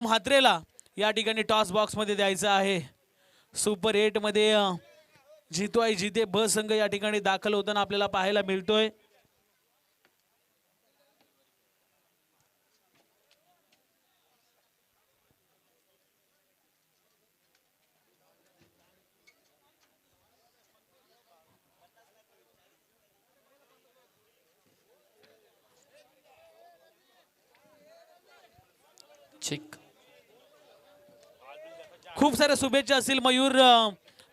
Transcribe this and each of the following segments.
म्हात्रेला या ठिकाणी toss box मध्ये द्यायचं आहे। सुपर 8 मध्ये जितवाई जिते ब संघ या ठिकाणी दाखल होताना आपल्याला पाहायला मिळतोय। खूप साऱ्या शुभेच्छा असतील मयूर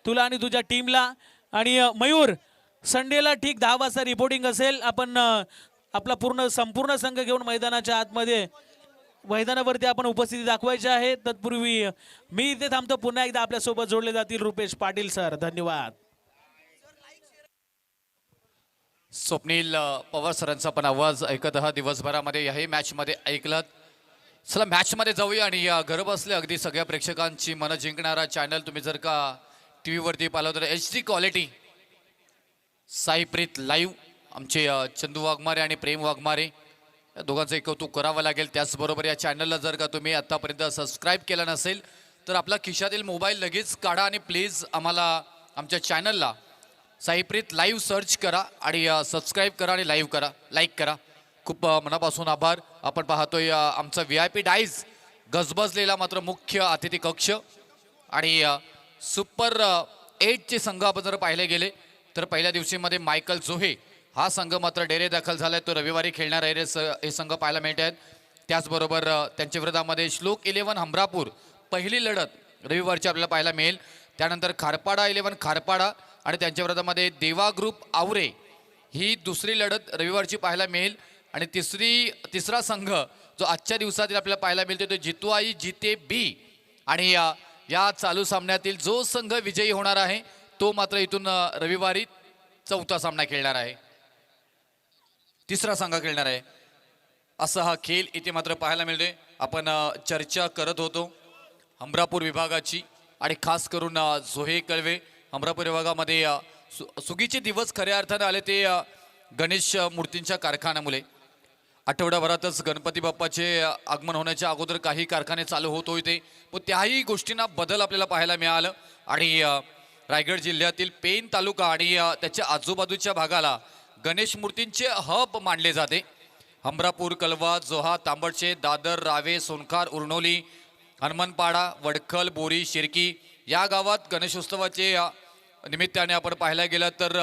तुला आणि तुझ्या टीमला। आणि मयूर संडेला ठीक 10 वाजता रिपोर्टिंग असेल। आपण आपला संपूर्ण संघ घेऊन मैदानाच्या आतमध्ये मैदानावरती आपण उपस्थिती दाखवायची आहे। तत्पूर्वी मी इथे थांबतो। पुन्हा एकदा आपल्या सोबत जोडले जातील रुपेश पाटील सर। धन्यवाद। स्वप्नील पवार सरांचा पण आवाज ऐकत आहात दिवसभरामध्ये याही मॅच मध्ये ऐकलात। चला मॅच मध्ये जाऊया आणि घर बसले अगदी सगळ्या प्रेक्षकांची मन जिंकणारा चॅनल तुम्ही जर का टीव्ही वरती पाहिलं तर HD क्वालिटी साईप्रीत लाईव्ह आमचे चंदू वाघमारे आणि प्रेम वाघमारे या दोघांचं कौतुक करावं लागेल। त्याचबरोबर या चॅनलला जर का तुम्ही आतापर्यंत सबस्क्राईब केला नसेल तर आपला खिशातील मोबाईल लगेच काढा आणि प्लीज आम्हाला आमच्या चॅनलला साईप्रीत लाईव्ह सर्च करा आणि सबस्क्राईब करा आणि लाईव्ह करा, लाईक करा। खूप मनापासून आभार। आपण पाहतोय आमचा VIP डाईज गजबजलेला मात्र मुख्य अतिथी कक्ष आणि सुपर 8 चे संघ आपण जर पाहिले गेले तर पहिल्या दिवशीमध्ये मायकल जोहे हा संघ मात्र डेरे दाखल झालाय। तो रविवारी खेळणार आहे हे संघ पाहायला मिळत आहेत। त्याचबरोबर त्यांच्या विरोधामध्ये श्लोक 11 हमरापूर पहिली लढत रविवारची आपल्याला पाहायला मिळेल। त्यानंतर खारपाडा 11 खारपाडा आणि त्यांच्या विरोधामध्ये देवा ग्रुप आवरे ही दुसरी लढत रविवारची पाहायला मिळेल। आणि तिसरा संघ जो आजच्या दिवसातील आपल्याला पाहायला मिळतो तो जितवाई जिते बी आणि या चालू सामन्यातील जो संघ विजयी होणार आहे तो मात्र इथून रविवारी चौथा सामना खेळणार आहे, तिसरा संघ खेळणार आहे। असा हा खेळ इथे मात्र पाहायला मिळतोय। आपण चर्चा करत होतो हमरापूर विभागाची आणि खास करून जोहे कळवे हमरापूर विभागामध्ये सुगीचे दिवस खऱ्या अर्थाने आले ते गणेश मूर्तींच्या कारखान्यामुळे। आठवड्याभरातच गणपती बाप्पाचे आगमन होण्याच्या अगोदर काही कारखाने चालू होत होते पण त्याही गोष्टींना बदल आपल्याला पाहायला मिळालं आणि रायगड जिल्ह्यातील पेन तालुका आणि त्याच्या आजूबाजूच्या भागाला गणेश मूर्तींचे हब मानले जाते। हमरापूर कलवा जोहा तांबडशे दादर रावे सोनखार उरनोली हनुमानपाडा वडखल बोरी शिरकी या गावात गणेशोत्सवाचे निमित्ताने आपण पाहायला गेलं तर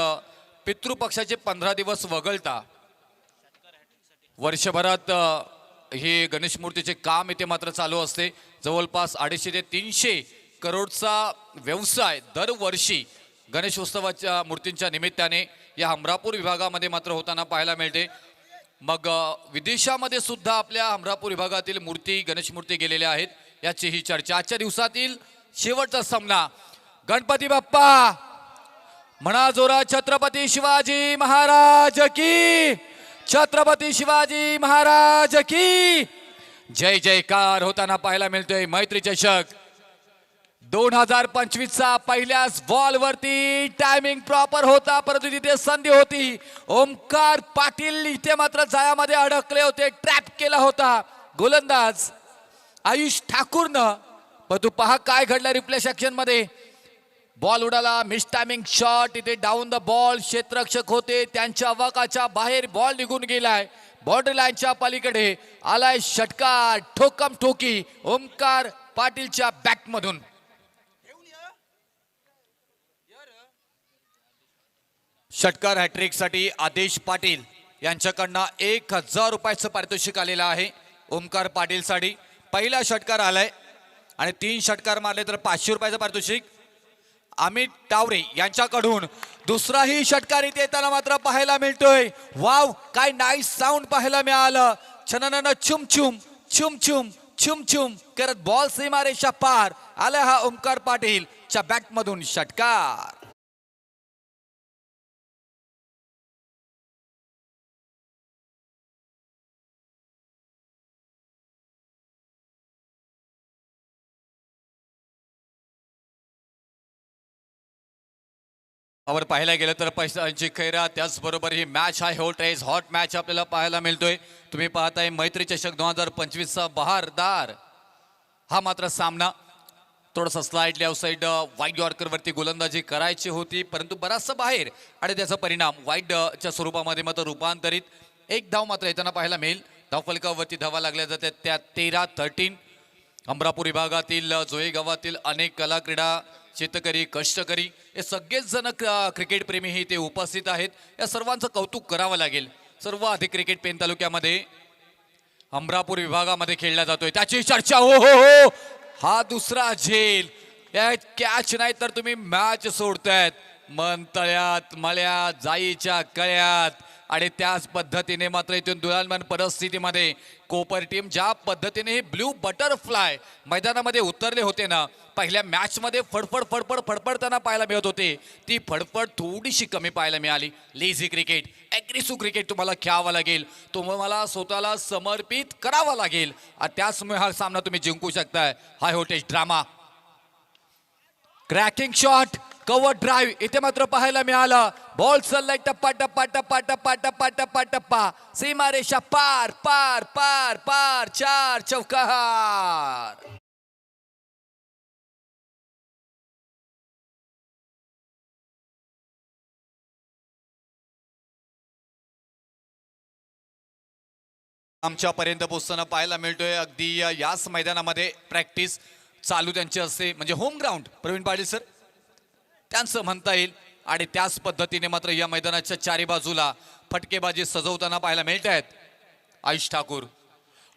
पितृपक्षाचे 15 दिवस वगळता वर्षभरात हे गणेश मूर्तीचे काम इथे मात्र चालू असते। जवळपास 250 ते 300 करोडचा व्यवसाय दरवर्षी गणेशोत्सवाच्या मूर्तींच्या निमित्ताने या हमरापूर विभागामध्ये मात्र होताना पाहायला मिळते। मग विदेशामध्ये सुद्धा आपल्या हमरापूर विभागातील मूर्ती गणेश मूर्ती गेलेल्या आहेत याची ही चर्चा। आजच्या दिवसातील शेवटचा सामना गणपती बाप्पा म्हणा जोरा छत्रपती शिवाजी महाराज की, छत्रपती शिवाजी महाराज की जय जयकार होताना पाहायला मिळतोय। मैत्री चषक 2025 चा पहिल्याच बॉल वरती टायमिंग प्रॉपर होता परंतु तिथे संधी होती। ओमकार पाटील इथे मात्र जायामध्ये अडकले होते, ट्रॅप केला होता गोलंदाज आयुष ठाकूरनं। पण तू पहा काय घडलं रिप्ले सेक्शन मध्ये। बॉल उडाला, मिस टायमिंग शॉट, इथे डाऊन द बॉल क्षेत्ररक्षक होते त्यांच्या अवाकाच्या बाहेर बॉल निघून गेलाय। बॉर्डर लाईनच्या पलीकडे आलाय षटकार ठोकम ठोकी ओमकार पाटीलच्या बॅक मधून। षटकार हॅट्रिक साठी आदेश पाटील यांच्याकडनं 1000 रुपयाचं पारितोषिक आलेलं आहे ओमकार पाटील साठी। पहिला षटकार आलाय आणि 3 षटकार मारले तर 500 रुपयाचं पारितोषिक। अमित टावरे यांच्याकडून दुसराही षटकार इथे येताना मात्र पाहायला मिळतोय। वाव काय नाईस साऊंड पाहायला मिळालं। छननन छुम छुम छुम छुम छुम छुम करत बॉल सीमारेषा पार आला हा ओमकार पाटील च्या बॅट मधून षटकार। आपण पाहायला गेलं तर पैशांची खैरा त्याचबरोबर ही मॅच आहे हॉट मॅच आपल्याला पाहायला मिळतोय। तुम्ही पाहताय मैत्री चषक 2025 चा बहारदार हा मात्र सामना थोडासा स्लाइडली आउटसाइड वाईड यॉर्करवरती गोलंदाजी करायची होती, परंतु बराचसा बाहेर आणि त्याचा परिणाम वाईडच्या स्वरूपामध्ये मात्र रूपांतरित एक धाव मात्र येताना पाहायला मिळेल. धावफलकावरती धावा लागल्या जातात त्या 13-13. अमरापूर विभागातील जोहे गावातील अनेक कला क्रीडा शेतकरी कष्टकरी हे सगळेच जण क्रिकेट प्रेमी हे ते उपस्थित आहेत. या सर्वांचं कौतुक करावं लागेल. सर्व अधिक क्रिकेट पेन तालुक्यामध्ये अमरापूर विभागामध्ये खेळला जातोय त्याची चर्चा. हो हो हो, हा दुसरा झेल. कॅच नाही तर तुम्ही मॅच सोडतायत. मन तळ्यात मळ्यात जाईच्या कळ्यात आणि त्याच पद्धतीने मात्र इथून दुलालमान परिस्थितीमध्ये कोपर टीम ज्या पद्धतीने हे ब्ल्यू बटरफ्लाय मैदानामध्ये उतरले होते ना, पहिल्या मॅच मध्ये फडफड फडफड फडफडताना पाहायला मिळत होते, ती फडफड थोडीशी कमी पाहायला मिळाली. लेझी क्रिकेट, ॲग्रेसिव्ह क्रिकेट तुम्हाला खेळावं लागेल, तुम्हाला स्वतःला समर्पित करावं लागेल. त्याचमुळे हा सामना तुम्ही जिंकू शकताय. High voltage drama, cracking shot, cover drive इथे मात्र पाहायला मिळाला. बॉल चाललाय टप्पा टप्पा टप्पा टप्पा टप्पा टप्पा टप्पा, सीमारेषा पार पार पार पार, 4 चौकार. आमच्यापर्यंत पोहोचताना पाहायला मिळतोय. अगदी याच मैदानामध्ये प्रॅक्टिस चालू त्यांची असते, म्हणजे home ground Pravin Patil sir त्यांचं म्हणता येईल. आणि त्याच पद्धतीने मात्र या मैदानाच्या चारी बाजूला फटकेबाजी सजवताना पाहायला मिळत आहेत. आयुष ठाकूर,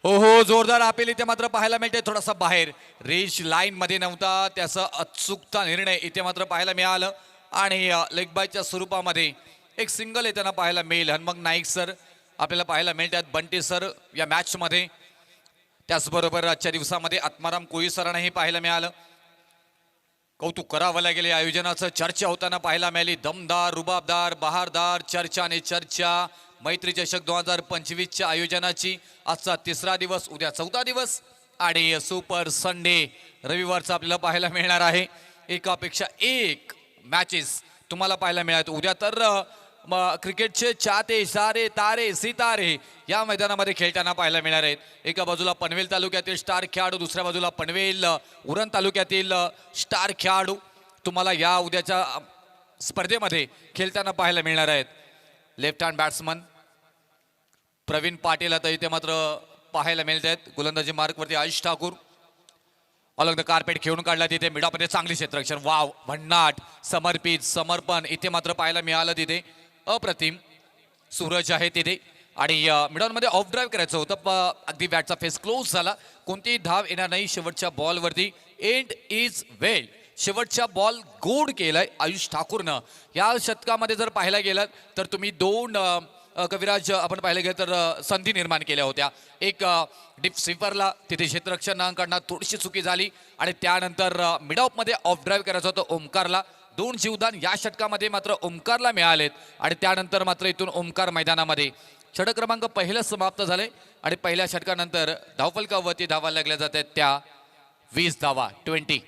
हो हो, जोरदार अपील इथे मात्र पाहायला मिळते. थोडासा बाहेर रेश लाईन मध्ये नव्हता, त्याचा अचूकता निर्णय इथे मात्र पाहायला मिळालं. आणि लेग बायच्या स्वरूपामध्ये एक सिंगल येताना पाहायला मिळेल. हनुमंत नाईक सर आपल्याला पाहायला मिळतात, बंटी सर या मॅच मध्ये. त्याचबरोबर आजच्या दिवसामध्ये आत्माराम कोळी सरांनाही पाहायला मिळालं. कौतुक करावं लागेल. या आयोजनाचं चर्चा होताना पाहायला मिळाली. दमदार, रुबाबदार, बहारदार चर्चा आणि चर्चा. मैत्री चषक 2025च्या आयोजनाची आजचा 3रा दिवस, उद्या 4था दिवस आणि सुपर संडे रविवारचा आपल्याला पाहायला मिळणार आहे. एकापेक्षा एक मॅचेस तुम्हाला पाहायला मिळतात. उद्या तर क्रिकेटचे चाहते सारे तारे सितारे या मैदानामध्ये खेळताना पाहायला मिळणार आहेत. एका बाजूला पनवेल तालुक्यातील स्टार खेळाडू, दुसऱ्या बाजूला पनवेल उरण तालुक्यातील स्टार खेळाडू तुम्हाला या उद्याच्या स्पर्धेमध्ये खेळताना पाहायला मिळणार आहेत. Left hand batsman Praveen Patil आता इथे मात्र पाहायला मिळत आहेत. गोलंदाजी मार्कवरती Ayush Thakur all the carpet खेळून काढला तिथे. मिडामध्ये चांगली क्षेत्ररक्षण, वाव, भन्नाट, समर्पित, समर्पण इथे मात्र पाहायला मिळालं. तिथे अप्रतिम सूरज आहे तिथे. आणि मिडॉनमध्ये ऑफ ड्राईव्ह करायचं होतं, अगदी बॅटचा फेस क्लोज झाला, कोणतीही धाव येणार नाही. शेवटच्या बॉलवरती एंड इज वेल, शेवटच्या बॉल गोड केलाय आयुष ठाकूरनं. या शतकामध्ये जर पाहायला गेलात तर तुम्ही 2 कविराज आपण पाहिलं गेलं तर संधी निर्माण केल्या होत्या. एक डीप स्वीपरला तिथे क्षेत्ररक्षणाकडनं थोडीशी चुकी झाली आणि त्यानंतर मिडऑफमध्ये ऑफ ड्राईव्ह करायचं होतं ओमकारला. 2 जीवदान या षटकामध्ये मात्र ओमकारला मिळालेत. आणि त्यानंतर मात्र इथून ओमकार मैदानामध्ये षटक क्रमांक पहिलं समाप्त झाले. आणि पहिल्या षटकानंतर धावफलकावरती धावा लागल्या जात आहेत त्या 20 धावा, 20.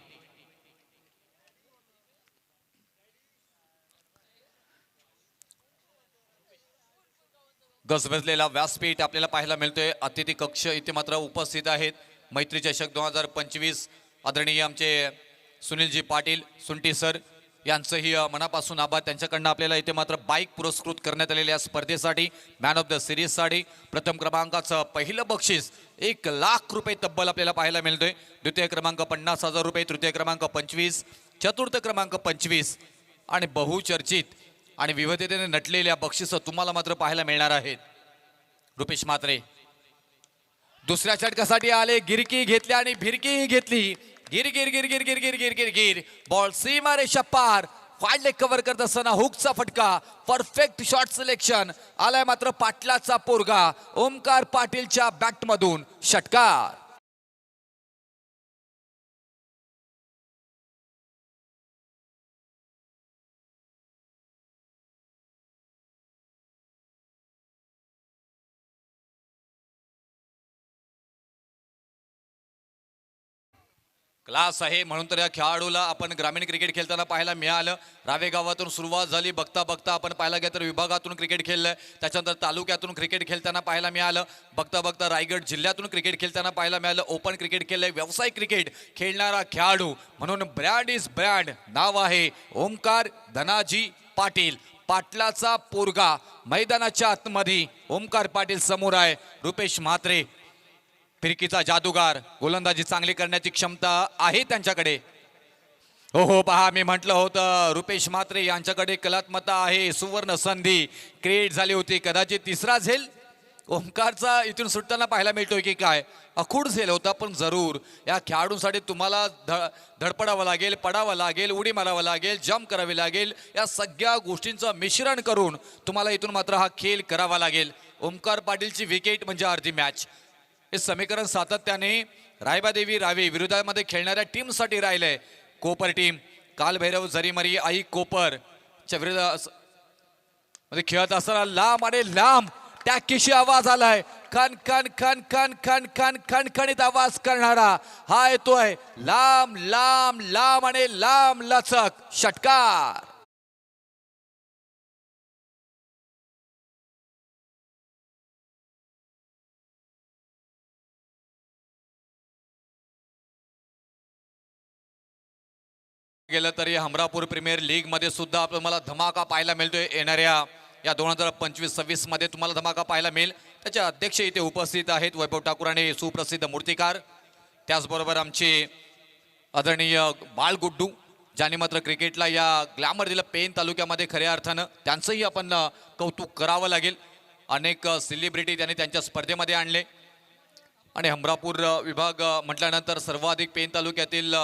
गजबजलेला व्यासपीठ आपल्याला पाहायला मिळतोय. अतिथी कक्ष इथे मात्र उपस्थित आहेत. मैत्री चषक 2025 आदरणीय आमचे सुनीलजी पाटील सुंटी सर यांचंही मनापासून आभार. त्यांच्याकडनं आपल्याला इथे मात्र बाईक पुरस्कृत करण्यात आलेल्या स्पर्धेसाठी मॅन ऑफ द सिरीजसाठी प्रथम क्रमांकाचं पहिलं बक्षीस 1 लाख रुपये तब्बल आपल्याला पाहायला मिळतोय. द्वितीय क्रमांक 50,000 रुपये, तृतीय क्रमांक 25, चतुर्थ क्रमांक 25 आणि बहुचर्चित आणि विविधतेने नटलेल्या बक्षिसं तुम्हाला मात्र पाहायला मिळणार आहेत. रुपेश म्हात्रे दुसऱ्या षटकासाठी आले, गिरकी घेतली आणि भिरकी घेतली. गिर गिर गिर गिर गिर गिर गिर गिर गिर, बॉल सीमारेषा पार, वाईड लेग कव्हर करत असताना हुकचा फटका, परफेक्ट शॉट सिलेक्शन आलाय मात्र पाटलाचा पोरगा ओमकार पाटीलच्या बॅटमधून षटकार. क्लास आहे म्हणून तर या खेळाडूला आपण ग्रामीण क्रिकेट खेळताना पाहायला मिळालं. रावे गावातून सुरुवात झाली, बघता बघता आपण पाहायला गेलं तर विभागातून क्रिकेट खेळलंय, त्याच्यानंतर तालुक्यातून क्रिकेट खेळताना पाहायला मिळालं, बघता बघता रायगड जिल्ह्यातून क्रिकेट खेळताना पाहायला मिळालं, ओपन क्रिकेट खेळलंय, व्यावसायिक क्रिकेट खेळणारा खेळाडू म्हणून ब्रँड इज ब्रँड. नाव आहे ओमकार धनाजी पाटील. पाटलाचा पोरगा मैदानाच्या आतमध्ये ओमकार पाटील समोर आहे. रुपेश म्हात्रे फिरकीचा जादूगार, गोलंदाजी चांगली करण्याची क्षमता आहे त्यांच्याकडे. हो हो, पहा मी म्हटलं होतं रुपेश म्हात्रे यांच्याकडे कलात्मकता आहे. सुवर्ण संधी क्रिएट झाली होती, कदाचित तिसरा झेल ओमकारचा इथून सुटताना पाहायला मिळतोय की काय. अखूड झेल होता, पण जरूर या खेळाडूंसाठी तुम्हाला धडपडावं लागेल, पडावं लागेल, उडी मारावं लागेल, जम्प करावी लागेल. या सगळ्या गोष्टींचं मिश्रण करून तुम्हाला इथून मात्र हा खेळ करावा लागेल. ओमकार पाटीलची विकेट म्हणजे अर्धी मॅच. हे समीकरण सातत्याने रायबादेवी रावे विरोधामध्ये खेळणाऱ्या टीमसाठी राहिलंय. कोपर टीम कालभैरव जरीमरी आई कोपरच्या विरोधात खेळत असताना लांब आणि लांब त्या किशी आवाज आलाय. खन खन खन खन खन खन खणखणीत आवाज करणारा हा येतोय. लांब लांब लांब आणि लांब लचक षटकार. गेलं तरी हमरापूर प्रीमियर लीग मध्ये सुद्धा तुम्हाला धमाका पाहायला मिळतोय. येणाऱ्या या 2025-26 मध्ये तुम्हाला धमाका पाहायला मिळेल. त्याचे अध्यक्ष इथे उपस्थित आहेत वैभव ठाकूर आणि सुप्रसिद्ध मूर्तिकार, त्याचबरोबर आमचे आदरणीय बाळ गुड्डू ज्यांनी मात्र क्रिकेटला या ग्लॅमर दिलं पेन तालुक्यामध्ये. खऱ्या अर्थानं त्यांचंही आपण कौतुक करावं लागेल. अनेक सेलिब्रिटी त्यांनी त्यांच्या स्पर्धेमध्ये आणले आणि हमरापूर विभाग म्हटल्यानंतर सर्वाधिक पेन तालुक्यातील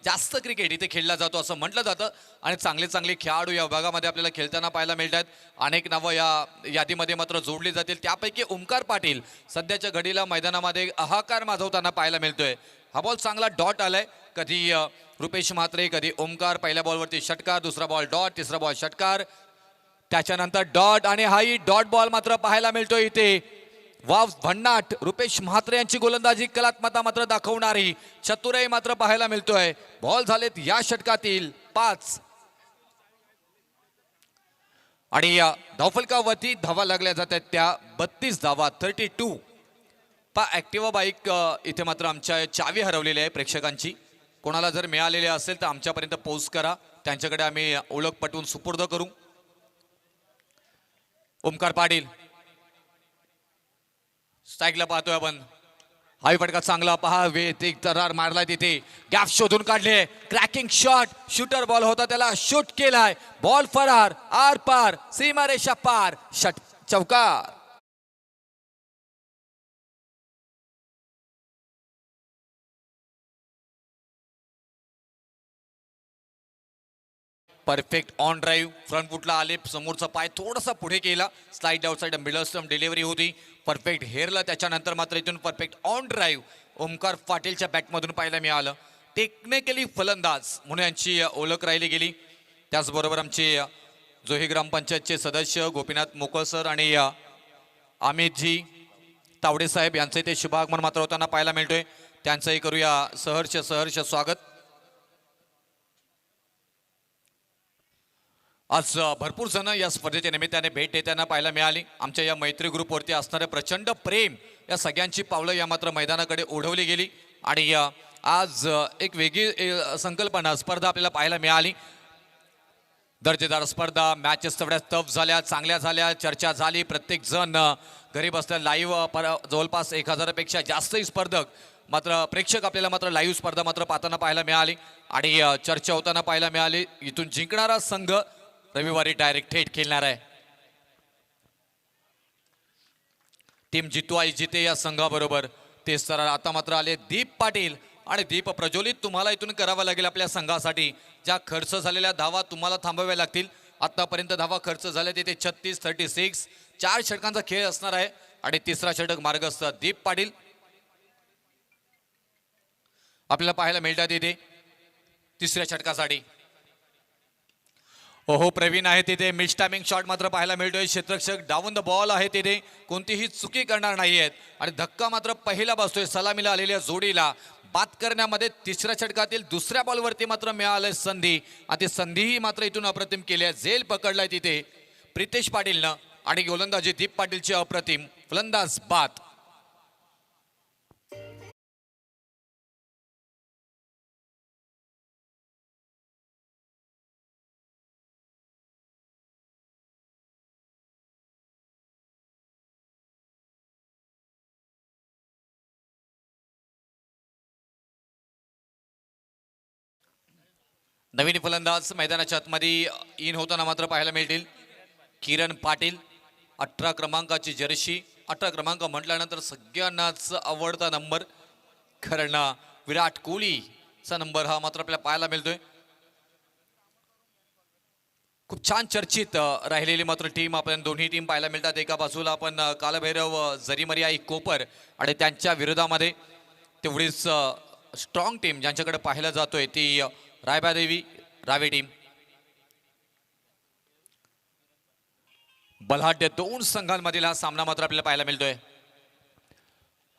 जास्त क्रिकेट इथे खेळला जातो असं म्हटलं जातं. आणि चांगले चांगले खेळाडू या विभागामध्ये आपल्याला खेळताना पाहायला मिळतात. अनेक नावं या यादीमध्ये मात्र जोडली जातील. त्यापैकी ओमकार पाटील सध्याच्या घडीला मैदानामध्ये हाहाकार माजवताना पाहायला मिळतोय. हा बॉल चांगला डॉट आलाय. कधी रुपेश म्हात्रे, कधी ओमकार. पहिल्या बॉलवरती षटकार, दुसरा बॉल डॉट, तिसरा बॉल षटकार, त्याच्यानंतर डॉट आणि हाही डॉट बॉल मात्र पाहायला मिळतोय इथे. वाव भन्नाट रुपेश म्हात्रे यांची गोलंदाजी कलात्मकता मात्र दाखवणारी चतुराई मात्र पाहायला मिळतोय. बॉल झालेत या षटकातील 5 आणि या धावफलकावरती धावा लागल्या जातात त्या 32 धावा 32. ऍक्टिव्हा बाईक इथे मात्र आमच्या चावी हरवलेली आहे प्रेक्षकांची. कोणाला जर मिळालेली असेल तर आमच्यापर्यंत पोस्ट करा, त्यांच्याकडे आम्ही ओळख पटवून सुपूर्द करू. ओमकार पाटील स्ट्राईकला पाहतोय आपण. हाही फटका चांगला पहा, वेत एक तरार मारलाय तिथे, गॅप शोधून काढले, क्रॅकिंग शॉट, शूटर बॉल होता त्याला शूट केलाय. बॉल फरार, आर पार, सीमारेषा पार, चौकार. परफेक्ट ऑन ड्राईव्ह, फ्रंट फुटला आले, समोरचा पाय थोडासा पुढे केला, slide outside middle stump delivery होती, परफेक्ट हेरला. त्याच्यानंतर मात्र इथून परफेक्ट ऑन ड्राईव्ह ओमकार पाटीलच्या बॅटमधून पाहायला मिळालं. टेक्निकली फलंदाज म्हणून यांची ओळख राहिली गेली. त्याचबरोबर आमचे जोही ग्रामपंचायतचे सदस्य गोपीनाथ मोकळ सर आणि अमितजी तावडे साहेब यांचे ते शुभागमन मात्र होताना पाहायला मिळतोय. त्यांचंही करूया सहर्ष स्वागत. आज भरपूर जण या स्पर्धेच्या निमित्ताने भेट देताना पाहायला मिळाली. आमच्या या मैत्री ग्रुपवरती असणारे प्रचंड प्रेम या सगळ्यांची पावलं या मात्र मैदानाकडे ओढवली गेली आणि आज एक वेगळी संकल्पना स्पर्धा आपल्याला पाहायला मिळाली. दर्जेदार स्पर्धा, मॅचेस तेवढ्या टफ झाल्या, चांगल्या झाल्या, चर्चा झाली. प्रत्येक जण घरी बसल्या लाईव्ह जवळपास 1000पेक्षा जास्तही स्पर्धक मात्र प्रेक्षक आपल्याला मात्र लाईव्ह स्पर्धा मात्र पाहताना पाहायला मिळाली आणि चर्चा होताना पाहायला मिळाली. इथून जिंकणारा संघ रविवारी डायरेक्ट थेट खेळणार आहे. टीम जितवाई जिते या संघाबरोबर. तेच तर आता मात्र आले दीप पाटील आणि दीप प्रज्वलित तुम्हाला इथून करावं लागेल आपल्या संघासाठी. ज्या खर्च झालेल्या धावा तुम्हाला थांबवाव्या लागतील. आतापर्यंत धावा खर्च झाल्या तिथे 36-36. 4 षटकांचा खेळ असणार आहे आणि तिसरा षटक मार्गस्थ दीप पाटील आपल्याला पाहायला मिळतात इथे तिसऱ्या षटकासाठी. ओहो प्रवीण आहे तिथे, मिड टायमिंग शॉट मात्र पाहायला मिळतोय. क्षेत्ररक्षक डाऊन द बॉल आहे तिथे, कोणतीही चुकी करणार नाहीयेत आणि धक्का मात्र पहिला बसतोय सलामीला आलेल्या जोडीला. बाद करण्यामध्ये तिसऱ्या षटकातील दुसऱ्या बॉलवरती मात्र मिळालंय संधी आणि ती संधीही मात्र इथून अप्रतिम केली आहे. झेल पकडलाय तिथे प्रितेश पाटीलनं आणि गोलंदाजी दीप पाटीलची अप्रतिम, फलंदाज बाद. नवीन फलंदाज मैदानाच्या आतमध्ये इन होताना मात्र पाहायला मिळतील. किरण पाटील 18 क्रमांकाची जर्सी. 18 क्रमांक म्हटल्यानंतर सगळ्यांनाच आवडता नंबर, कारण विराट कोहलीचा नंबर हा मात्र आपल्याला पाहायला मिळतोय. खूप छान चर्चित राहिलेली मात्र टीम आपण दोन्ही टीम पाहायला मिळतात. एका बाजूला आपण कालभैरव जरीमरियाई कोपर आणि त्यांच्या विरोधामध्ये तेवढीच स्ट्रॉंग टीम ज्यांच्याकडे पाहायला जातोय ती रायबादेवी रावे टीम. बलाढ्य दोन संघांमधील हा सामना मात्र आपल्याला पाहायला मिळतोय.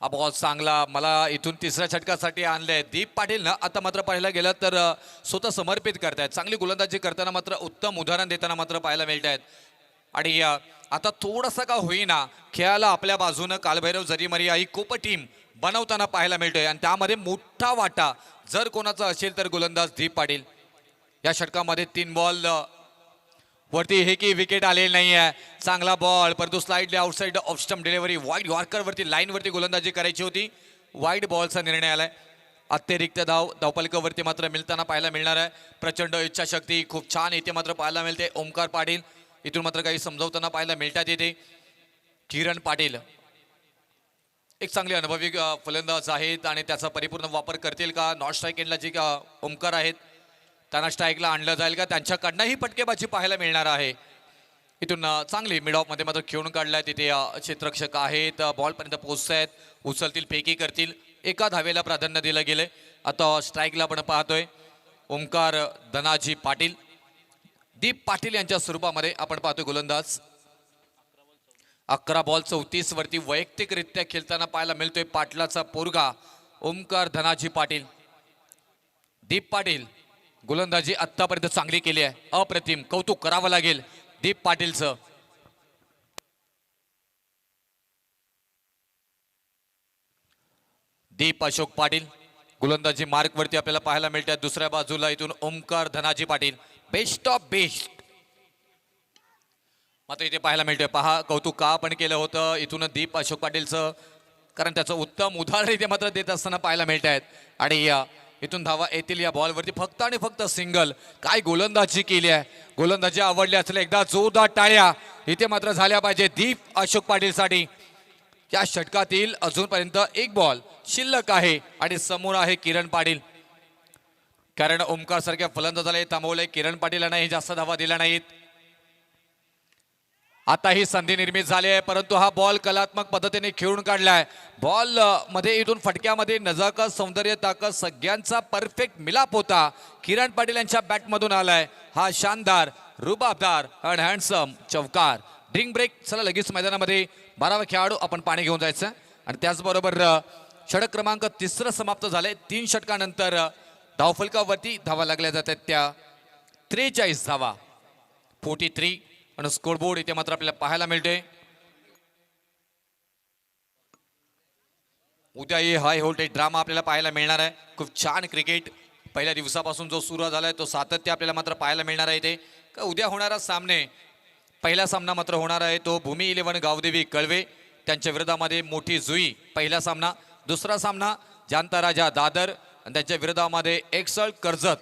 हा बॉल चांगला मला इथून तिसऱ्या षटकासाठी आणलंय दीप पाटील ना. आता मात्र पाहायला गेलं तर स्वतः समर्पित करतायत. चांगली गोलंदाजी करताना मात्र उत्तम उदाहरण देताना मात्र पाहायला मिळत आहेत. आणि आता थोडासा का होईना खेळाला आपल्या बाजूनं कालभैरव जरीमरियाई कोप टीम बनवताना पाहायला मिळतोय आणि त्यामध्ये मोठा वाटा जर कोणाचा असेल तर गोलंदाज दीप पाटील. या षटकामध्ये 3 बॉल वरती हे की विकेट आलेली नाही आहे. चांगला बॉल परंतु slightly outside off stump delivery wide yorker वरती लाईन वरती गोलंदाजी करायची होती. वाईड बॉलचा निर्णय आलाय. अतिरिक्त धावपलकावरती मात्र मिळताना पाहायला मिळणार आहे. प्रचंड इच्छाशक्ती खूप छान इथे मात्र पाहायला मिळते. ओमकार पाटील इथून मात्र काही समजवताना पाहायला मिळतात. येते किरण पाटील एक चांगले अनुभवी फलंदाज आहेत आणि त्याचा परिपूर्ण वापर करतील का. नॉट स्ट्राईक एंडला जे ओमकार आहेत त्यांना स्ट्राईकला आणलं जाईल का. त्यांच्याकडनंही फटकेबाजी पाहायला मिळणार आहे. इथून चांगली मिड ऑफ मध्ये मात्र खेळून काढलाय. तिथे क्षेत्ररक्षक आहेत, बॉलपर्यंत पोहोचत आहेत, उचलतील फेकी करतील. एका धावेला प्राधान्य दिलं गेलंय. आता स्ट्राईकला आपण पाहतोय ओमकार धनाजी पाटील. दीप पाटील यांच्या स्वरूपामध्ये आपण पाहतोय गोलंदाज. 11 बॉल 34 वरती वैयक्तिकरित्या खेळताना पाहायला मिळतोय पाटलाचा पोरगा ओमकार धनाजी पाटील. दीप पाटील गोलंदाजी आतापर्यंत चांगली केली आहे. अप्रतिम, कौतुक करावं लागेल दीप पाटीलचं. दीप अशोक पाटील गोलंदाजी मार्क वरती आपल्याला पाहायला मिळतात. दुसऱ्या बाजूला इथून Omkar Dhanaji Patil best of best मात्र इथे पाहायला मिळतोय. पहा कौतुक का आपण केलं होतं इथून दीप अशोक पाटीलचं, कारण त्याचं उत्तम उदाहरण इथे मात्र देत असताना पाहायला मिळत आहेत. आणि इथून धावा येतील या बॉलवरती फक्त आणि फक्त सिंगल. काय गोलंदाजी केली आहे. गोलंदाजी आवडली असेल एकदा जोरदार टाळ्या इथे मात्र झाल्या पाहिजे दीप अशोक पाटीलसाठी. या षटकातील अजूनपर्यंत 1 बॉल शिल्लक आहे आणि समोर आहे किरण पाटील, कारण ओमकार सारख्या फलंदाजाला थांबवलंय. किरण पाटीलांनाही जास्त धावा दिल्या नाहीत. आता ही संधी निर्मित झाली आहे परंतु हा बॉल कलात्मक पद्धतीने खेळून काढलाय. बॉल मध्ये इथून फटक्यामध्ये नजाकत सौंदर्य ताकद सगळ्यांचा परफेक्ट मिलाप होता. किरण पाटील यांच्या बॅटमधून आलाय हा शानदार रुबाबदार आणि हँडसम चौकार. Drink break. चला लगेच मैदानामध्ये 12वा खेळाडू आपण पाणी घेऊन जायचं आणि त्याचबरोबर षटक क्रमांक 3 समाप्त झाले. 3 षटकानंतर धावफलकावरती धावा लागल्या जातात त्या 43 धावा 43 आणि स्कोरबोर्ड इथे मात्र आपल्याला पाहायला मिळते. उद्याही हाय व्होल्टेज ड्रामा आपल्याला पाहायला मिळणार आहे. खूप छान क्रिकेट पहिल्या दिवसापासून जो सुरू झालाय तो सातत्य आपल्याला मात्र पाहायला मिळणार आहे. इथे का उद्या होणारा सामने पहिला सामना मात्र होणार आहे तो भूमी 11 गावदेवी कळवे त्यांच्या विरोधामध्ये मोठी जुई पहिला सामना. दुसरा सामना जानता राजा दादर आणि त्यांच्या विरोधामध्ये एक्सल कर्जत.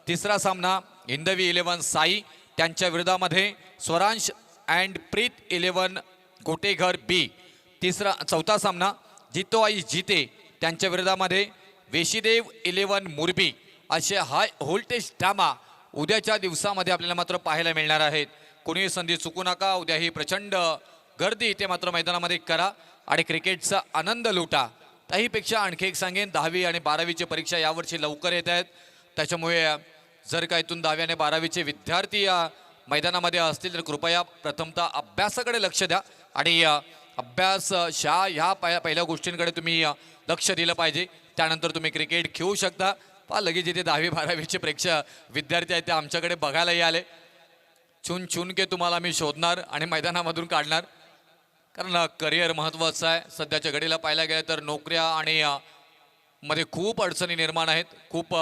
तिसरा सामना हिंदवी 11 साई त्यांच्या विरोधामध्ये स्वरांश अँड प्रीत 11 गोटेघर बी. चौथा सामना जितो आई जिते त्यांच्या विरोधामध्ये वेशीदेव 11 मुरबी. असे हाय व्होल्टेज ड्रामा उद्याच्या दिवसामध्ये आपल्याला मात्र पाहायला मिळणार आहेत. कोणी संधी चुकू नका. उद्या ही प्रचंड गर्दी इथे मात्र मैदानामध्ये करा आणि क्रिकेटचा आनंद लुटा. त्याहीपेक्षा आणखी एक सांगेन 10वी आणि 12वीची परीक्षा यावर्षी लवकर येत आहेत. त्याच्यामुळे जर का इथून 10वी आणि 12वीचे विद्यार्थी या मैदानामध्ये असतील तर कृपया प्रथमतः अभ्यासाकडे लक्ष द्या आणि अभ्यास ह्या पहिल्या गोष्टींकडे तुम्ही लक्ष दिलं पाहिजे. त्यानंतर तुम्ही क्रिकेट खेळू शकता. पहा लगेच इथे 10वी-12वीचे विद्यार्थी आहेत ते आमच्याकडे बघायलाही आले. चुन चुन के तुम्हाला मी शोधणार आणि मैदानामधून काढणार, कारण करिअर महत्त्वाचं आहे. सध्याच्या घडीला पाहायला गेलं तर नोकऱ्या आणि मध्ये खूप अडचणी निर्माण आहेत. खूप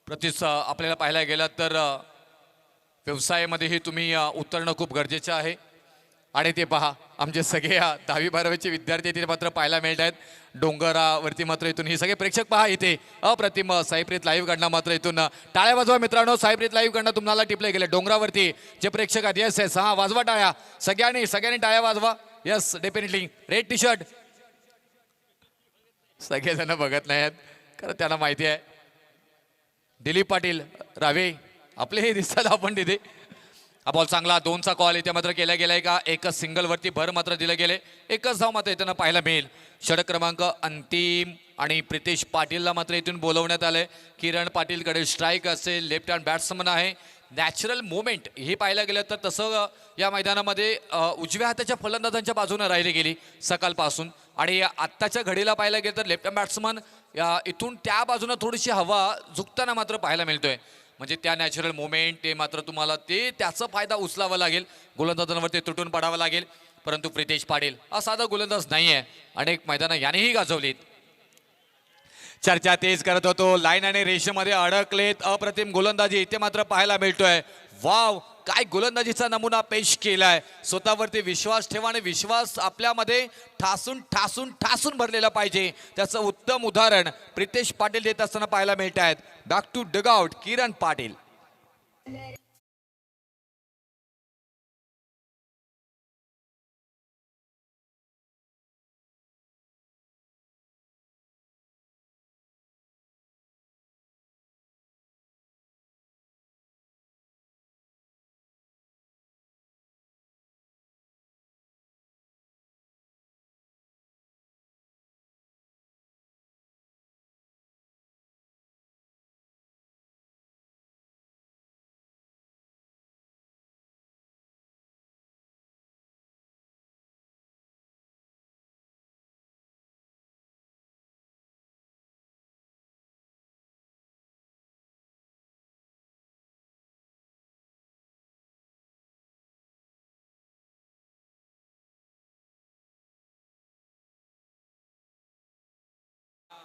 आपल्याला पाहायला गेलं तर व्यवसायामध्येही तुम्ही उतरणं खूप गरजेचं आहे. आणि ते पहा आमचे सगळे 10वी-12वीचे विद्यार्थी तिथे मात्र पाहायला मिळत आहेत. डोंगरावरती मात्र इथून ही सगळे प्रेक्षक पहा इथे अप्रतिम साईप्रीत लाईव्ह कडनं मात्र इथून टाळ्या वाजवा मित्रांनो. साईप्रीत लाईव्ह कडनं तुम्हाला टिपले गेले डोंगरावरती जे प्रेक्षक आहेत. येस येस, हा वाजवा टाळ्या सगळ्यांनी टाळ्या वाजवा. Yes definitely. Red T shirt सगळेजण बघत नाहीत कारण त्यांना माहिती आहे. दिलीप पाटील रावे आपले हे दिसतात आपण तिथे. हा बॉल चांगला 2चा कॉल इथे मात्र केला गेलाय का. एकच सिंगल वरती भर मात्र दिले गेले. एकच धाव मात्र इथं पाहायला मिळेल. षटक क्रमांक अंतिम आणि प्रितेश पाटीलला मात्र इथून बोलवण्यात आलंय. किरण पाटीलकडे स्ट्राईक असेल. लेफ्ट हँड बॅट्समन आहे. नॅचरल मुवमेंट हे पाहायला गेलं तर तसं या मैदानामध्ये उजव्या हाताच्या फलंदाजांच्या बाजूने राहिली गेली सकाळपासून. आणि आत्ताच्या घडीला पाहायला गेलं तर लेफ्ट हँड बॅट्समन इथून त्या बाजूने थोडीशी हवा झुकताना मात्र पाहायला मिळतोय. म्हणजे त्या नॅचरल मुवमेंट ते मात्र तुम्हाला त्याचा फायदा उचलावा लागेल. गोलंदाजांवरती तुटून पडावा लागेल. परंतु प्रितेश पाटील हा साधा गोलंदाज नाही आहे. अनेक मैदानं यानेही गाजवलीत. चर्चा तेच करत होतो. लाईन आणि रेषेमध्ये अडकलेत. अप्रतिम गोलंदाजी इथे मात्र पाहायला मिळतोय. वाव, काय गोलंदाजीचा नमुना पेश केलाय. स्वतःवरती विश्वास ठेवा आणि विश्वास आपल्यामध्ये ठासून ठासून ठासून भरलेला पाहिजे. त्याचं उत्तम उदाहरण प्रितेश पाटील देत असताना पाहायला मिळत आहेत. Back to dugout Kiran Patil.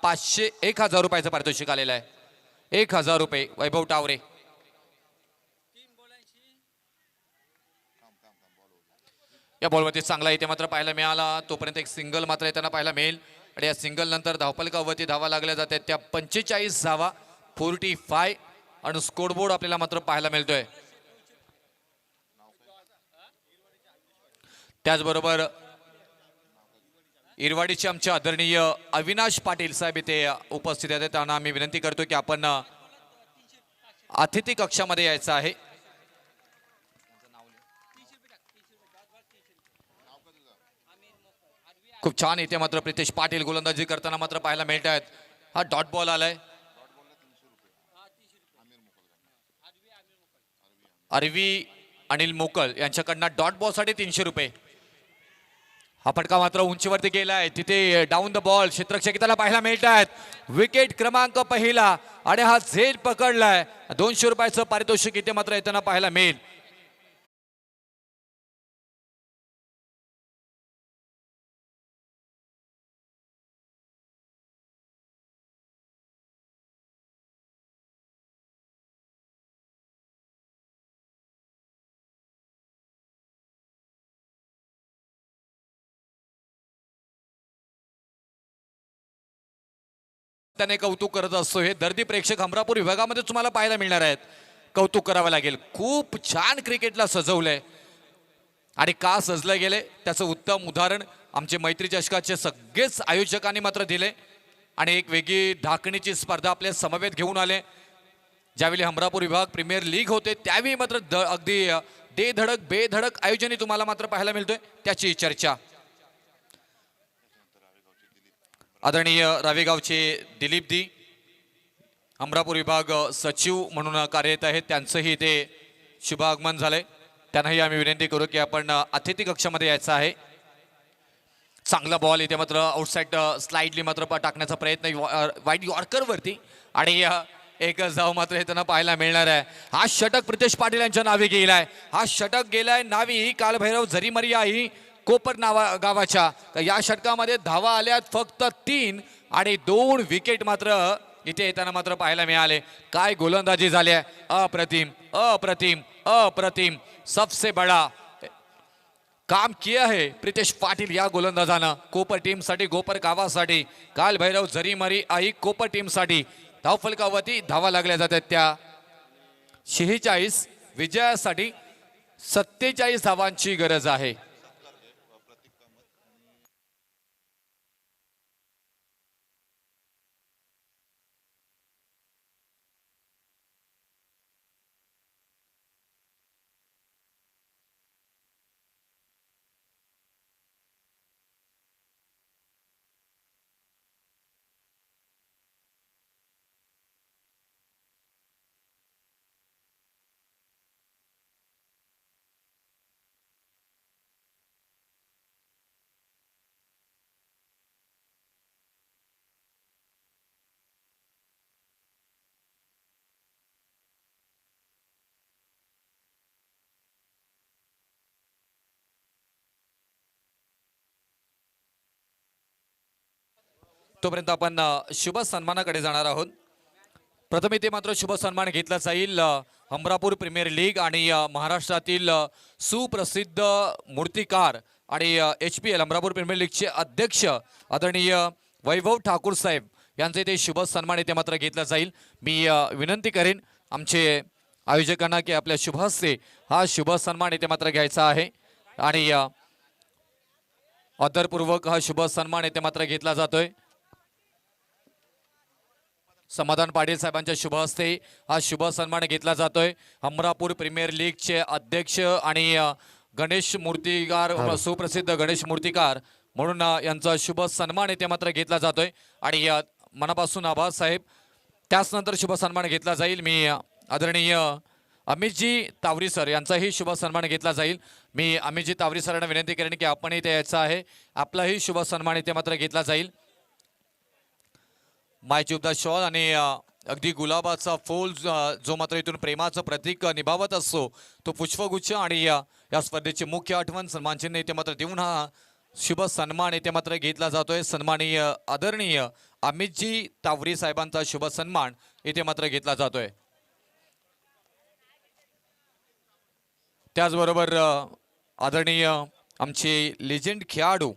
₹1000 पारितोषिक आलेलं आहे. ₹1000 वैभव टावरे. या बॉलवरती चांगला इथे मात्र पाहायला मिळाला. तोपर्यंत एक सिंगल मात्र येताना पाहायला मिळेल. आणि या सिंगल नंतर धावफलकावरती धावा लागल्या जातात त्या 45 धावा 45 आणि स्कोरबोर्ड आपल्याला मात्र पाहायला मिळतोय. त्याचबरोबर इरवाडीचे आमचे आदरणीय अविनाश पाटील साहेब इथे उपस्थित आहेत. त्यांना आम्ही विनंती करतो की आपण अतिथी कक्षामध्ये यायचं आहे. खूप छान इथे मात्र प्रितेश पाटील गोलंदाजी करताना मात्र पाहायला मिळत आहेत. हा डॉट बॉल आलाय. आरवी अनिल मोकल यांच्याकडनं डॉट बॉल साठी ₹300. हा फटका मात्र उंचीवरती गेलाय. तिथे डाऊन द बॉल क्षेत्ररक्षक त्याला पाहायला मिळत आहेत. विकेट क्रमांक पहिला आणि हा झेल पकडलाय. ₹200 पारितोषिक इथे मात्र येताना पाहायला मिळेल. त्याने कौतुक करत असतो. हे दर्दी प्रेक्षक हमरापूर विभागामध्ये तुम्हाला पाहायला मिळणार आहेत. कौतुक करावं लागेल. खूप छान क्रिकेटला सजवलंय आणि का सजलं गेले त्याचं उत्तम उदाहरण आमचे मैत्री चषकाचे सगळेच आयोजकांनी मात्र दिले. आणि एक वेगळी धाकणीची स्पर्धा आपल्या समवेत घेऊन आले. ज्यावेळी हमरापूर विभाग प्रीमियर लीग होते त्यावेळी मात्र अगदी धडक बेधडक आयोजन तुम्हाला मात्र पाहायला मिळतोय. त्याची चर्चा आदरणीय रावेगावचे दिलीप दी हमरापूर विभाग सचिव म्हणून कार्यरत आहेत. त्यांचंही इथे शुभ आगमन झालंय. त्यांनाही आम्ही विनंती करू की आपण अतिथी कक्षामध्ये यायचं आहे. चांगला बॉल इथे मात्र आउटसाइड स्लाइडली मात्र टाकण्याचा प्रयत्न वाईट यॉर्कर वरती आणि एक जाव मात्र हे त्यांना पाहायला मिळणार आहे. हा षटक प्रितेश पाटील यांच्या नावे गेलाय. हा षटक गेलाय नावी कालभैरव झरीमरी आई कोपर गावाच्या. या षटकामध्ये धावा आल्यात फक्त 3 आणि 2 विकेट मात्र इथे येताना मात्र पाहायला मिळाले. काय गोलंदाजी झाली आहे. अप्रतिम अप्रतिम अप्रतिम. सबसे बडा काम किया है प्रितेश पाटील या गोलंदाजानं कोपर टीम साठी कोपर गावासाठी. काल भैरव झरीमरी आई कोपर टीम साठी धावफलकावरती धावा लागल्या जातात त्या 46 विजयासाठी 47 धावांची गरज आहे. तोपर्यंत आपण शुभ सन्मानाकडे जाणार आहोत. प्रथम इथे मात्र शुभ सन्मान घेतला जाईल अमरापूर प्रीमियर लीग आणि महाराष्ट्रातील सुप्रसिद्ध मूर्तिकार आणि HPL अमरापूर प्रीमियर लीगचे अध्यक्ष आदरणीय वैभव ठाकूर साहेब यांचे इथे शुभ सन्मान इथे मात्र घेतला जाईल. मी विनंती करेन आमचे आयोजकांना की आपल्या शुभ हस्ते हा शुभ सन्मान इथे मात्र घ्यायचा आहे आणि आदरपूर्वक हा शुभ सन्मान इथे मात्र घेतला जातोय. समाधान पाटील साहेबांच्या शुभ हस्ते हा शुभ सन्मान घेतला जातोय. अमरापूर प्रीमियर लीगचे अध्यक्ष आणि गणेश मूर्तिकार सुप्रसिद्ध गणेश मूर्तिकार म्हणून यांचा शुभ सन्मान इथे मात्र घेतला जातोय आणि मनापासून आभार साहेब. त्याच नंतर शुभ सन्मान घेतला जाईल. मी आदरणीय अमितजी तावरी सर यांचाही शुभ सन्मान घेतला जाईल. मी अमितजी तावरी सरांना विनंती करेन की आपण इथे यायचं आहे. आपलाही शुभ सन्मान इथे मात्र घेतला जाईल. माय च्यूबदा शॉल आणि अगदी गुलाबाचा फूल जो मात्र इथून प्रेमाचं प्रतीक निभावत असतो तो पुष्पगुच्छ आणि या स्पर्धेची मुख्य आठवण सन्मान चिन्ह इथे मात्र देऊन हा शुभ सन्मान इथे मात्र घेतला जातोय. सन्माननीय आदरणीय अमितजी तावरी साहेबांचा शुभ सन्मान इथे मात्र घेतला जातोय. त्याचबरोबर आदरणीय आमचे लेजेंड खेळाडू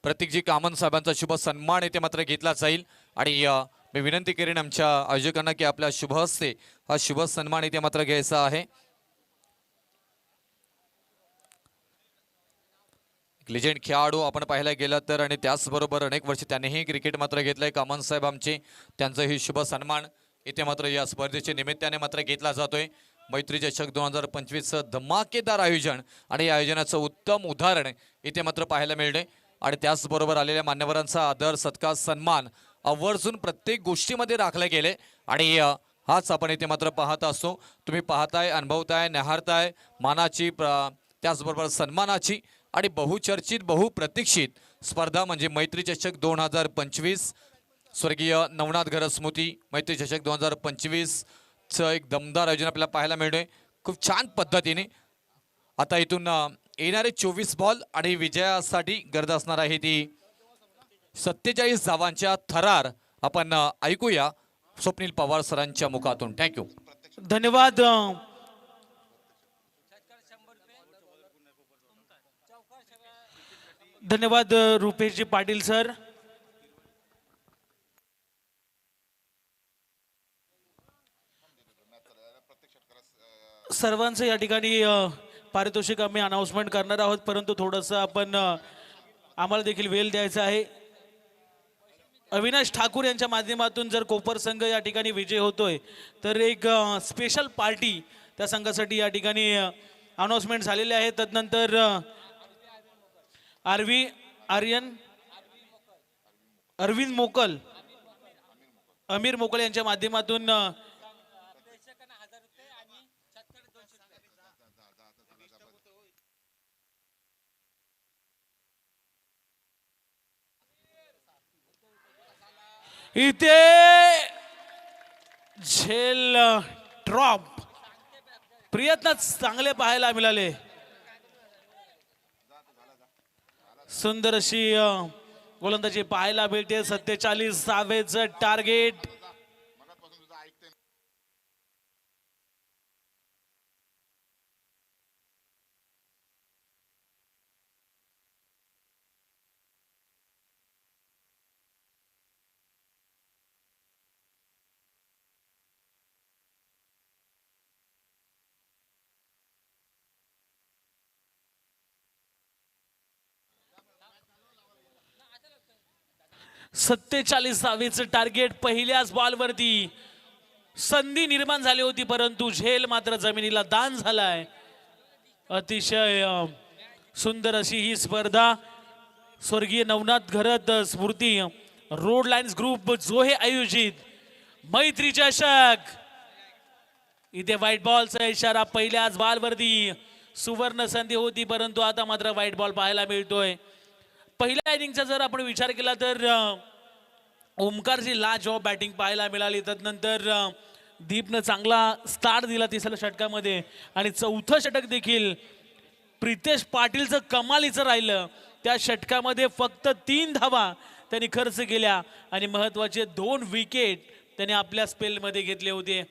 प्रतीकजी कामन साहेबांचा शुभ सन्मान इथे मात्र घेतला जाईल आणि मी विनंती करेन आमच्या आयोजकांना की आपल्या शुभ हस्ते हा शुभ सन्मान इथे मात्र घ्यायचा आहे. लेजेंड खेळाडू आपण पाहायला गेला तर आणि त्याचबरोबर अनेक वर्ष त्यांनीही क्रिकेट मात्र घेतलंय कामन साहेब आमचे. त्यांचाही शुभ सन्मान इथे मात्र या स्पर्धेच्या निमित्ताने मात्र घेतला जातोय. मैत्री चषक 2025 धमाकेदार आयोजन आणि या आयोजनाचं उत्तम उदाहरण इथे मात्र पाहायला मिळणे आणि त्याचबरोबर आलेल्या मान्यवरांचा आदर सत्कार सन्मान आवर्जून प्रत्येक गोष्टीमध्ये राखले गेले आणि हाच आपण इथे मात्र पाहत असतो. तुम्ही पाहताय अनुभवताय न्याहारताय मानाची त्याचबरोबर सन्मानाची आणि बहुचर्चित बहुप्रतीक्षित स्पर्धा म्हणजे मैत्री चषक 2025. स्वर्गीय नवनाथ घरत स्मृती मैत्री चषक 2025 चं एक दमदार आयोजन आपल्याला पाहायला मिळतोय खूप छान पद्धतीने. आता इथून येणारे 24 बॉल आणि विजयासाठी गरज असणार आहे ती 47 धावांच्या थरार आपण ऐकूया स्वप्नील पवार सरांच्या मुखातून. थँक्यू. धन्यवाद. धन्यवाद रुपेशजी पाटील सर. सर्वांचं या ठिकाणी पारितोषिक आम्ही अनाउन्समेंट करणार आहोत परंतु थोडंसं आपण आम्हाला देखील वेळ द्यायचा आहे. अविनाश ठाकूर यांच्या माध्यमातून जर कोपर संघ या ठिकाणी विजय होतोय तर एक स्पेशल पार्टी त्या संघासाठी या ठिकाणी अनाउन्समेंट झालेले आहे. तदनंतर अरविंद मोकल अमीर मोकल यांच्या माध्यमातून इथे झेल ड्रॉप प्रयत्न चांगले पाहायला मिळाले. सुंदर अशी गोलंदाजी पाहायला मिळते. 47 धावेचं टार्गेट. सत्तेचाळीस धावेचं टार्गेट. पहिल्याच बॉलवरती संधी निर्माण झाली होती परंतु झेल मात्र जमिनीला दान झालाय. अतिशय सुंदर अशी ही स्पर्धा स्वर्गीय नवनाथ घरत स्मृती रोड लाईन्स ग्रुप जो हे आयोजित मैत्री चषक. इथे व्हाईट बॉलचा इशारा. पहिल्याच बॉलवरती सुवर्ण संधी होती परंतु आता मात्र व्हाईट बॉल पाहायला मिळतोय. पहिल्या इनिंगचा जर आपण विचार केला तर ओमकारची लाजवाब बॅटिंग पाहायला मिळाली. त्यानंतर दीपनं चांगला स्टार्ट दिला तिसऱ्या षटकामध्ये आणि चौथं षटक देखील प्रितेश पाटीलचं कमालीचं राहिलं. त्या षटकामध्ये फक्त 3 धावा त्यांनी खर्च केल्या आणि महत्वाचे 2 विकेट त्यांनी आपल्या स्पेलमध्ये घेतले होते.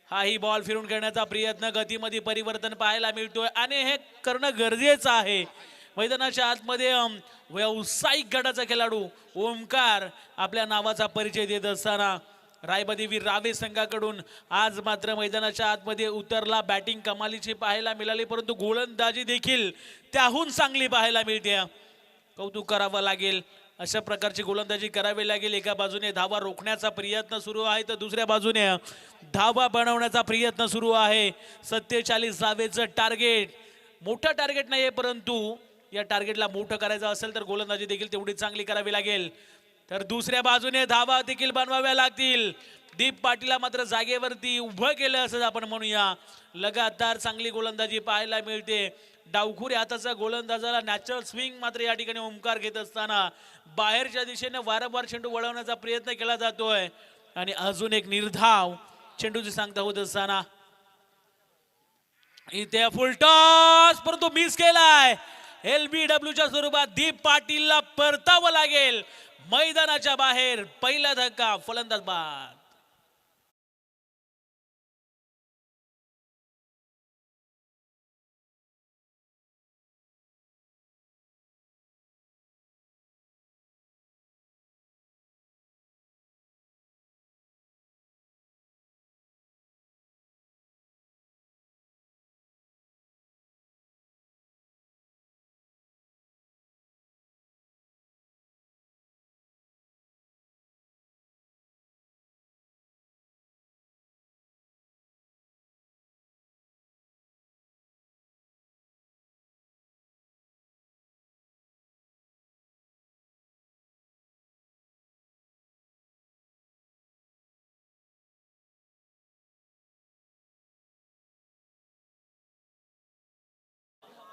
हाही बॉल फिरून करण्याचा प्रयत्न. गतीमध्ये परिवर्तन पाहायला मिळतोय आणि हे करणं गरजेचं आहे. मैदानाच्या आतमध्ये व्यावसायिक गटाचा खेळाडू ओमकार आपल्या नावाचा परिचय देत असताना रायबदेवी रावे संघाकडून आज मात्र मैदानाच्या आतमध्ये उतरला. बॅटिंग कमालीची पाहायला मिळाली परंतु गोलंदाजी देखील त्याहून चांगली पाहायला मिळते. कौतुक करावं लागेल. अशा प्रकारची गोलंदाजी करावी लागेल. एका बाजूने धावा रोखण्याचा प्रयत्न सुरू आहे तर दुसऱ्या बाजूने धावा बनवण्याचा प्रयत्न सुरू आहे. 47 धावेचं टार्गेट. मोठं टार्गेट नाहीये परंतु या टार्गेटला मोठं करायचं असेल तर गोलंदाजी देखील तेवढी चांगली करावी लागेल. तर दुसऱ्या बाजूने धावा देखील बनवाव्या लागतील. दीप पाटीलला मात्र जागेवरती उभं केलं असं आपण म्हणूया. लगातार चांगली गोलंदाजी पाहायला मिळते. डावखुरी हाताचा गोलंदाजाला नॅचरल स्विंग मात्र या ठिकाणी ओमकार घेत असताना बाहेरच्या दिशेने वारंवार चेंडू वळवण्याचा प्रयत्न केला जातोय आणि अजून एक निर्धाव चेंडूची सांगता होत असताना इथे फुलटॉस परंतु मिस केलाय. LBWच्या स्वरूपात दीप पाटीलला परतावं लागेल. मैदानाच्या बाहेर पहिला धक्का. फलंदाज बाद.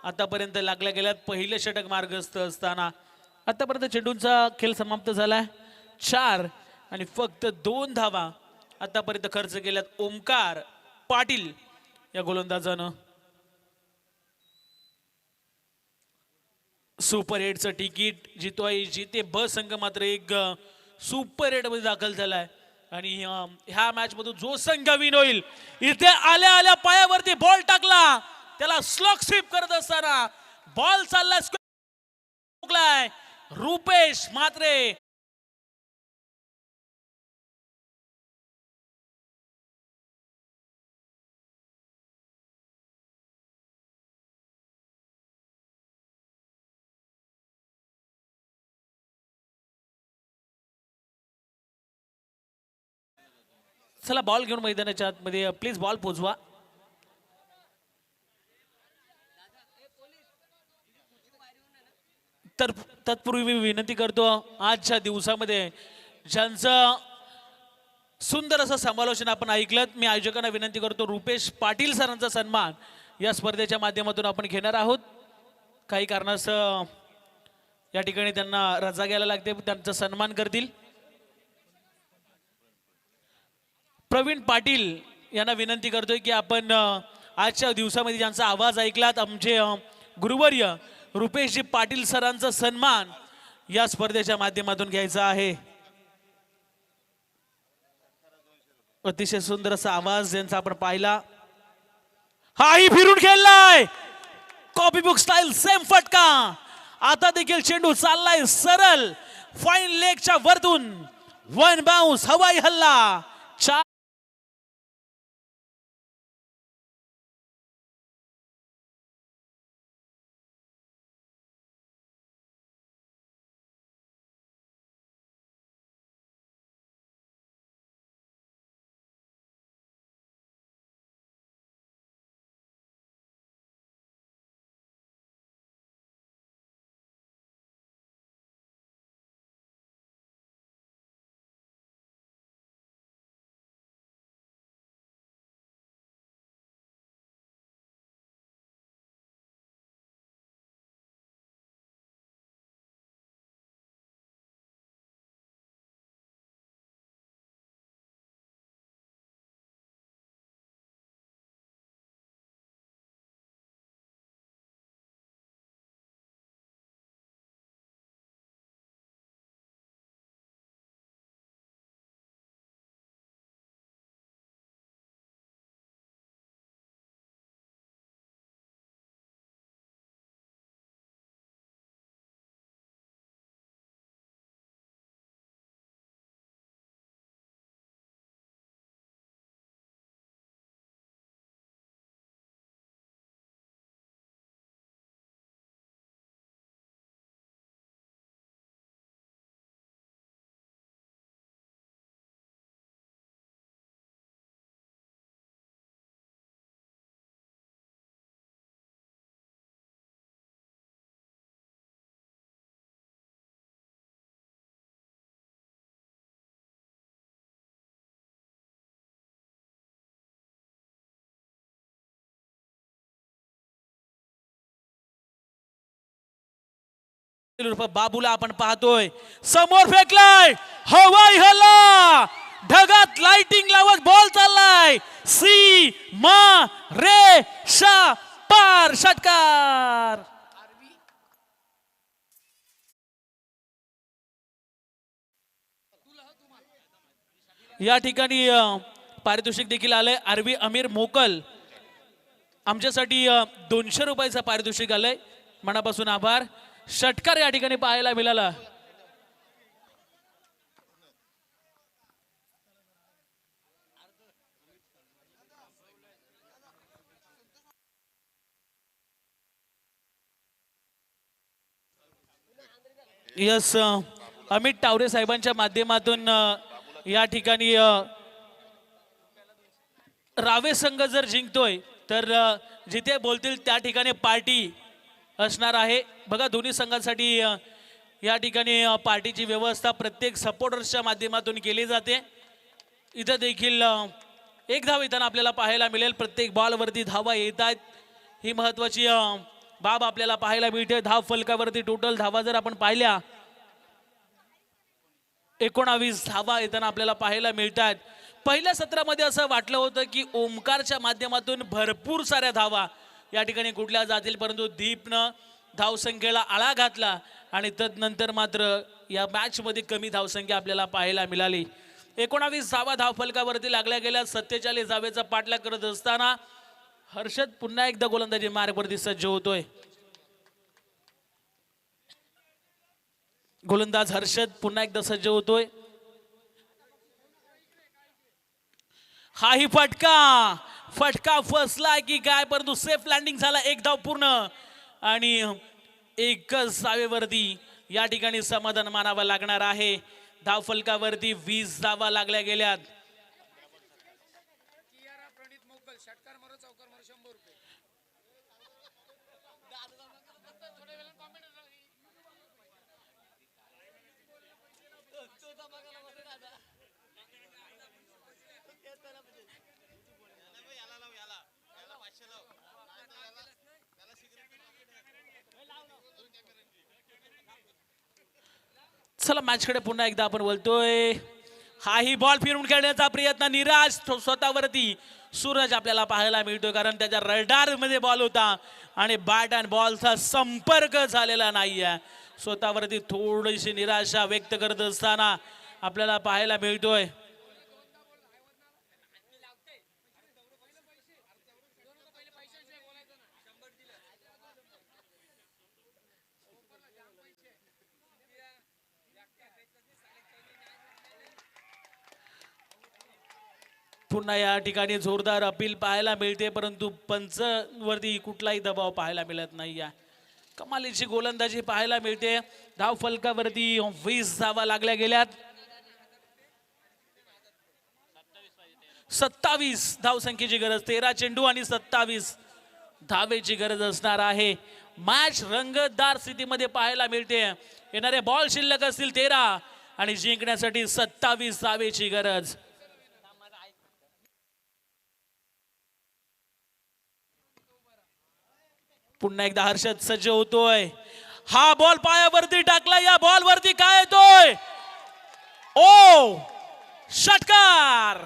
आतापर्यंत लागल्या गेल्यात पहिलं षटक मार्गस्थ असताना आतापर्यंत चेंडूंचा खेळ समाप्त झालाय. 4 आणि फक्त 2 धावा आतापर्यंत खर्च केल्यात ओमकार पाटील या गोलंदाजानं. सुपर 8चं तिकीट जितवाय जिथे ब संघ मात्र एक सुपर 8 मध्ये दाखल झालाय आणि ह्या मॅच मधून जो संघ विन होईल इथे आल्या आल्या पायावरती बॉल टाकला. त्याला स्लॉक स्वीप करत असताना बॉल चाललाय. रुपेश म्हात्रे चला बॉल घेऊन मैदानाच्या आतमध्ये प्लीज बॉल पोचवा. तर तत्पूर्वी मी विनंती करतो आजच्या दिवसामध्ये ज्यांचं सुंदर असं समालोचन आपण ऐकलं मी आयोजकांना विनंती करतो रुपेश पाटील सरांचा सन्मान या स्पर्धेच्या माध्यमातून आपण घेणार आहोत. काही कारणास्तव या ठिकाणी त्यांना रजा घ्यायला लागते त्यांचा सन्मान करतील. प्रवीण पाटील यांना विनंती करतोय की आपण आजच्या दिवसामध्ये ज्यांचा आवाज ऐकलात आमचे गुरुवर्य रुपेशजी पाटील सरांचा सन्मान या स्पर्धेच्या माध्यमातून घ्यायचा आहे. अतिशय सुंदर असा आवाज यांचा आपण पाहिला. हाही फिरून खेळलाय कॉपी बुक स्टाईल सेम फटका. आता देखील चेंडू चाललाय सरळ फाईन लेगच्या वरतून वन बाउन्स हवाई हल्ला. बाबूला आपण पाहतोय समोर फेकलाय हवाई हल्ला. ढगात लाइटिंग लावत बॉल चाललाय सी मा रे शा पार षटकार. या ठिकाणी पारितोषिक देखील आलंय. आरवी अमीर मोकल आमच्यासाठी 200 रुपयाचा पारितोषिक आलंय. मनापासून आभार. षटकार या ठिकाणी पाहायला मिळाला. यस अमित टावरे साहेबांच्या माध्यमातून या ठिकाणी रावे संघ जर जिंकतोय तर जिथे बोलतील त्या ठिकाणी पार्टी असणार आहे. बघा दोन्ही संघांसाठी या ठिकाणी पार्टीची व्यवस्था प्रत्येक सपोर्टर्सच्या माध्यमातून केली जाते. इथं देखील एक धाव येताना आपल्याला पाहायला मिळेल. प्रत्येक बॉलवरती धावा येत आहेत. ही महत्वाची बाब आपल्याला पाहायला मिळते. धाव फलकावरती टोटल धावा जर आपण पाहिल्या 19 धावा येताना आपल्याला पाहायला मिळतात. पहिल्या सत्रामध्ये असं वाटलं होतं की ओमकारच्या माध्यमातून भरपूर साऱ्या धावा या ठिकाणी कुठल्या जातील, परंतु दीपनं धावसंख्येला आळा घातला आणि तदनंतर मात्र या मॅच मध्ये कमी धावसंख्या आपल्याला पाहायला मिळाली. 19 धावा धावफलकावरती लागल्या गेल्या. 47 धावेचा पाठलाग करत असताना हर्षद पुन्हा एकदा गोलंदाजी मार्गवरती सज्ज होतोय. गोलंदाज हर्षद पुन्हा एकदा सज्ज होतोय. हाही फटका फसला की काय, परंतु सेफ लँडिंग झाला. एक धाव पूर्ण आणि एकच धावेवरती या ठिकाणी समाधान मानावं लागणार आहे. धाव फलकावरती 20 धावा लागल्या गेल्यात. चला मॅचकडे पुन्हा एकदा आपण बोलतोय. हाही बॉल फिरून खेळण्याचा प्रयत्न निराश स्वतःवरती सूरज आपल्याला पाहायला मिळतोय, कारण त्याच्या रडार मध्ये बॉल होता आणि बॅट अँड बॉलचा संपर्क झालेला नाहीये. स्वतःवरती थोडीशी निराशा व्यक्त करत असताना आपल्याला पाहायला मिळतोय. पुन्हा या ठिकाणी जोरदार अपील पाहायला मिळते, परंतु पंच वरती कुठलाही दबाव पाहायला मिळत नाही. कमालीची गोलंदाजी पाहायला मिळते. धाव फलकावरती 20 धावा लागल्या गेल्यात. 27 धाव संख्येची गरज. 13 चेंडू आणि 27 धावेची गरज असणार आहे. मॅच रंगतदार स्थितीमध्ये पाहायला मिळते. येणारे बॉल शिल्लक असतील 13 आणि जिंकण्यासाठी 27 धावेची गरज. पुन्हा एकदा हर्षद सज्ज होतोय. हा बॉल पायावरती टाकला. या बॉल वरती काय येतोय? ओ षटकार.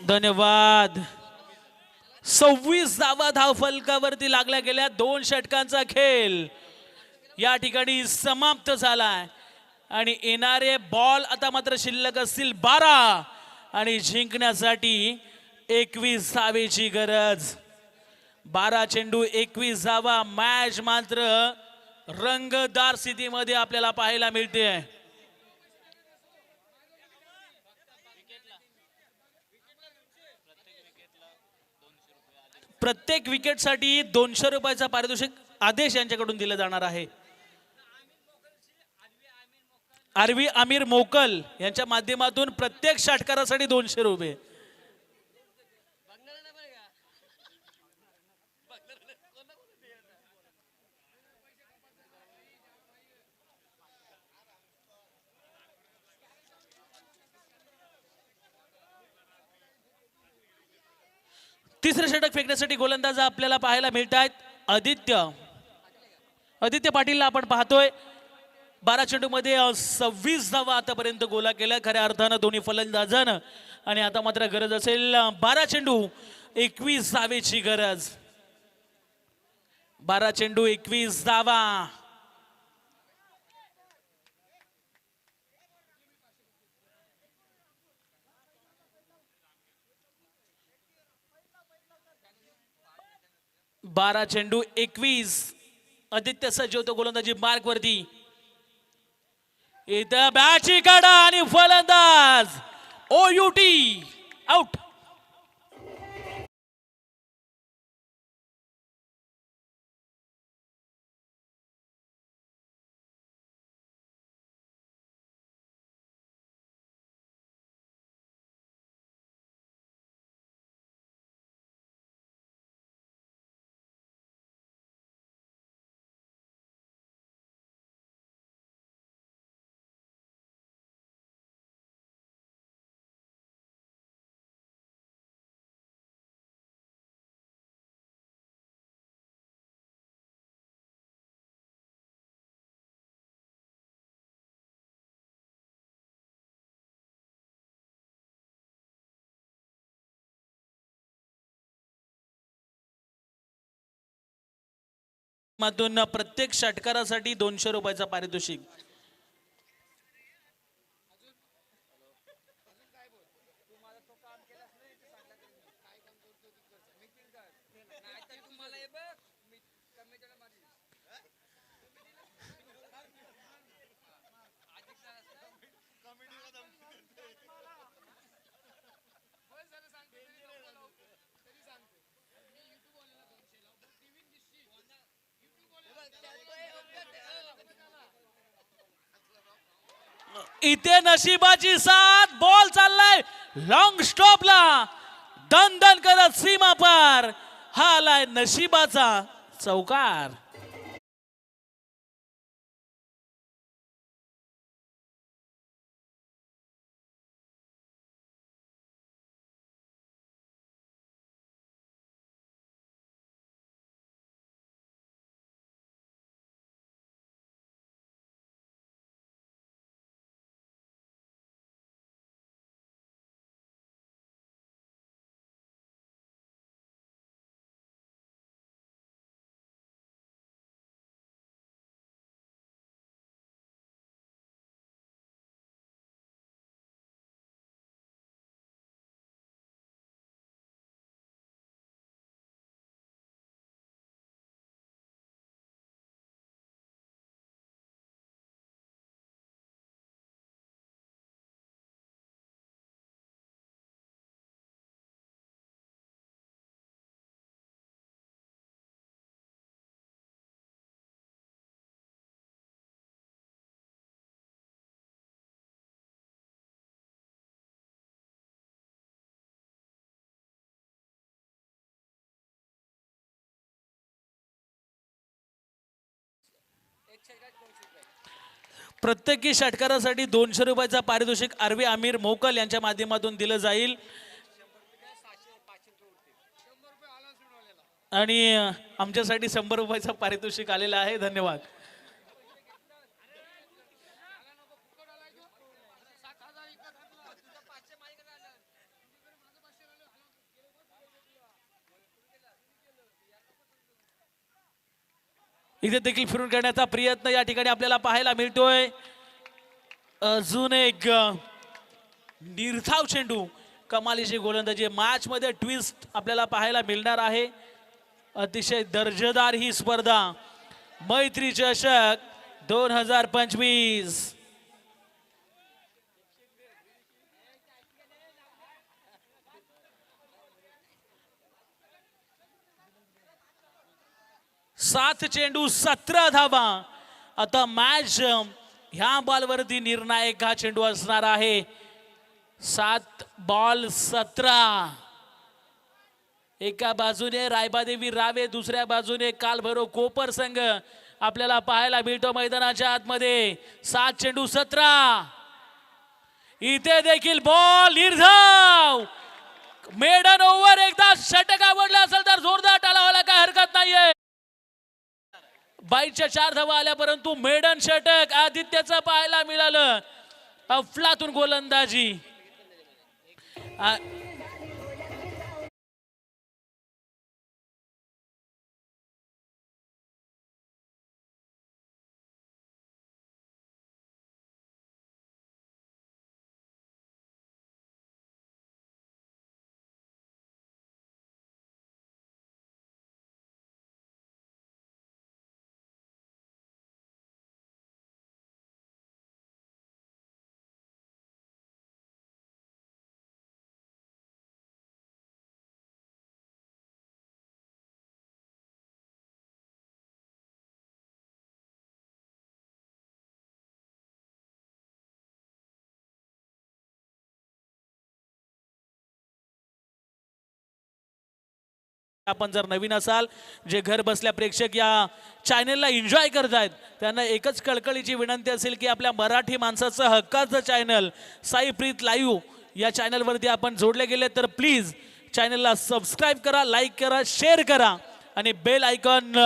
धन्यवाद. 26 धावा धाव फलकावरती लागल्या गेल्या. 2 षटकांचा खेळ या ठिकाणी समाप्त झालाय आणि येणारे बॉल आता मात्र शिल्लक असतील 12 आणि जिंकण्यासाठी 21 धावेची गरज. 12 चेंडू 21 धावा. मॅच मात्र रंगतदार स्थितीमध्ये आपल्याला पाहायला मिळते. प्रत्येक विकेटसाठी 200 रुपयाचा पारितोषिक आदेश यांच्याकडून दिलं जाणार आहे. आरवी आमिर मोकल यांच्या माध्यमातून प्रत्येक षटकारासाठी 200 रुपये. तिसरे षटक फेकण्यासाठी गोलंदाज आपल्याला पाहायला मिळत आहेत. आदित्य पाटीलला आपण पाहतोय. 12 चेंडू मध्ये 26 धावा आतापर्यंत गोला केल्या खऱ्या अर्थानं दोन्ही फलंदाजानं. आणि आता मात्र गरज असेल 12 चेंडू 21 धावेची गरज. 12 चेंडू 21 धावा. बारा चेंडू 21. आदित्य सज्ज होतो गोलंदाजी मार्क वरती. इथं बॅटची काढा आणि फलंदाज OUT आउट. मधून प्रत्येक षटकारासाठी 200 रुपयाचा पारितोषिक. इथे नशिबाची साथ. बॉल चाललाय लॉंग स्टॉपला. दन दन करत सीमा पार. हा आलाय नशिबाचा चौकार. प्रत्येकी षटकारासाठी 200 रुपयाचा पारितोषिक आरवी आमिर मोकल यांच्या माध्यमातून दिलं जाईल आणि आमच्यासाठी 100 रुपयाचा पारितोषिक आलेला आहे. धन्यवाद. इथे देखील फिरून करण्याचा प्रयत्न या ठिकाणी आपल्याला पाहायला मिळतोय. अजून एक निर्धाव चेंडू, कमालीची गोलंदाजी. मॅच मध्ये ट्विस्ट आपल्याला पाहायला मिळणार आहे. अतिशय दर्जेदार ही स्पर्धा मैत्री चषक 2025. सात चेंडू 17 धावा. आता मॅच ह्या बॉलवरती निर्णायक हा चेंडू असणार आहे. 7 बॉल 17. एका बाजूने रायबादेवी रावे, दुसऱ्या बाजूने कालभैरव कोपर संघ आपल्याला पाहायला मिळतो मैदानाच्या आतमध्ये. 7 चेंडू 17. इथे देखील बॉल निर्धाव. Maiden over. एकदा षटक आवडला असेल तर जोरदार टाळावाला काय हरकत नाहीये. बाईच्या 4 धावा आल्या परंतु मेडन षटक आदित्यचं पाहायला मिळालं. अफलातून गोलंदाजी. आपण जर नवीन असाल, जे घर बसल्या प्रेक्षक या चॅनलला एन्जॉय करतायत, त्यांना एकच कळकळीची विनंती असेल की आपल्या मराठी माणसाचं हक्काचं चॅनल साई प्रीत लाईव्ह या चॅनलवरती आपण जोडले गेले तर प्लीज चॅनलला सबस्क्राईब करा, लाईक करा, शेअर करा आणि बेल आयकॉन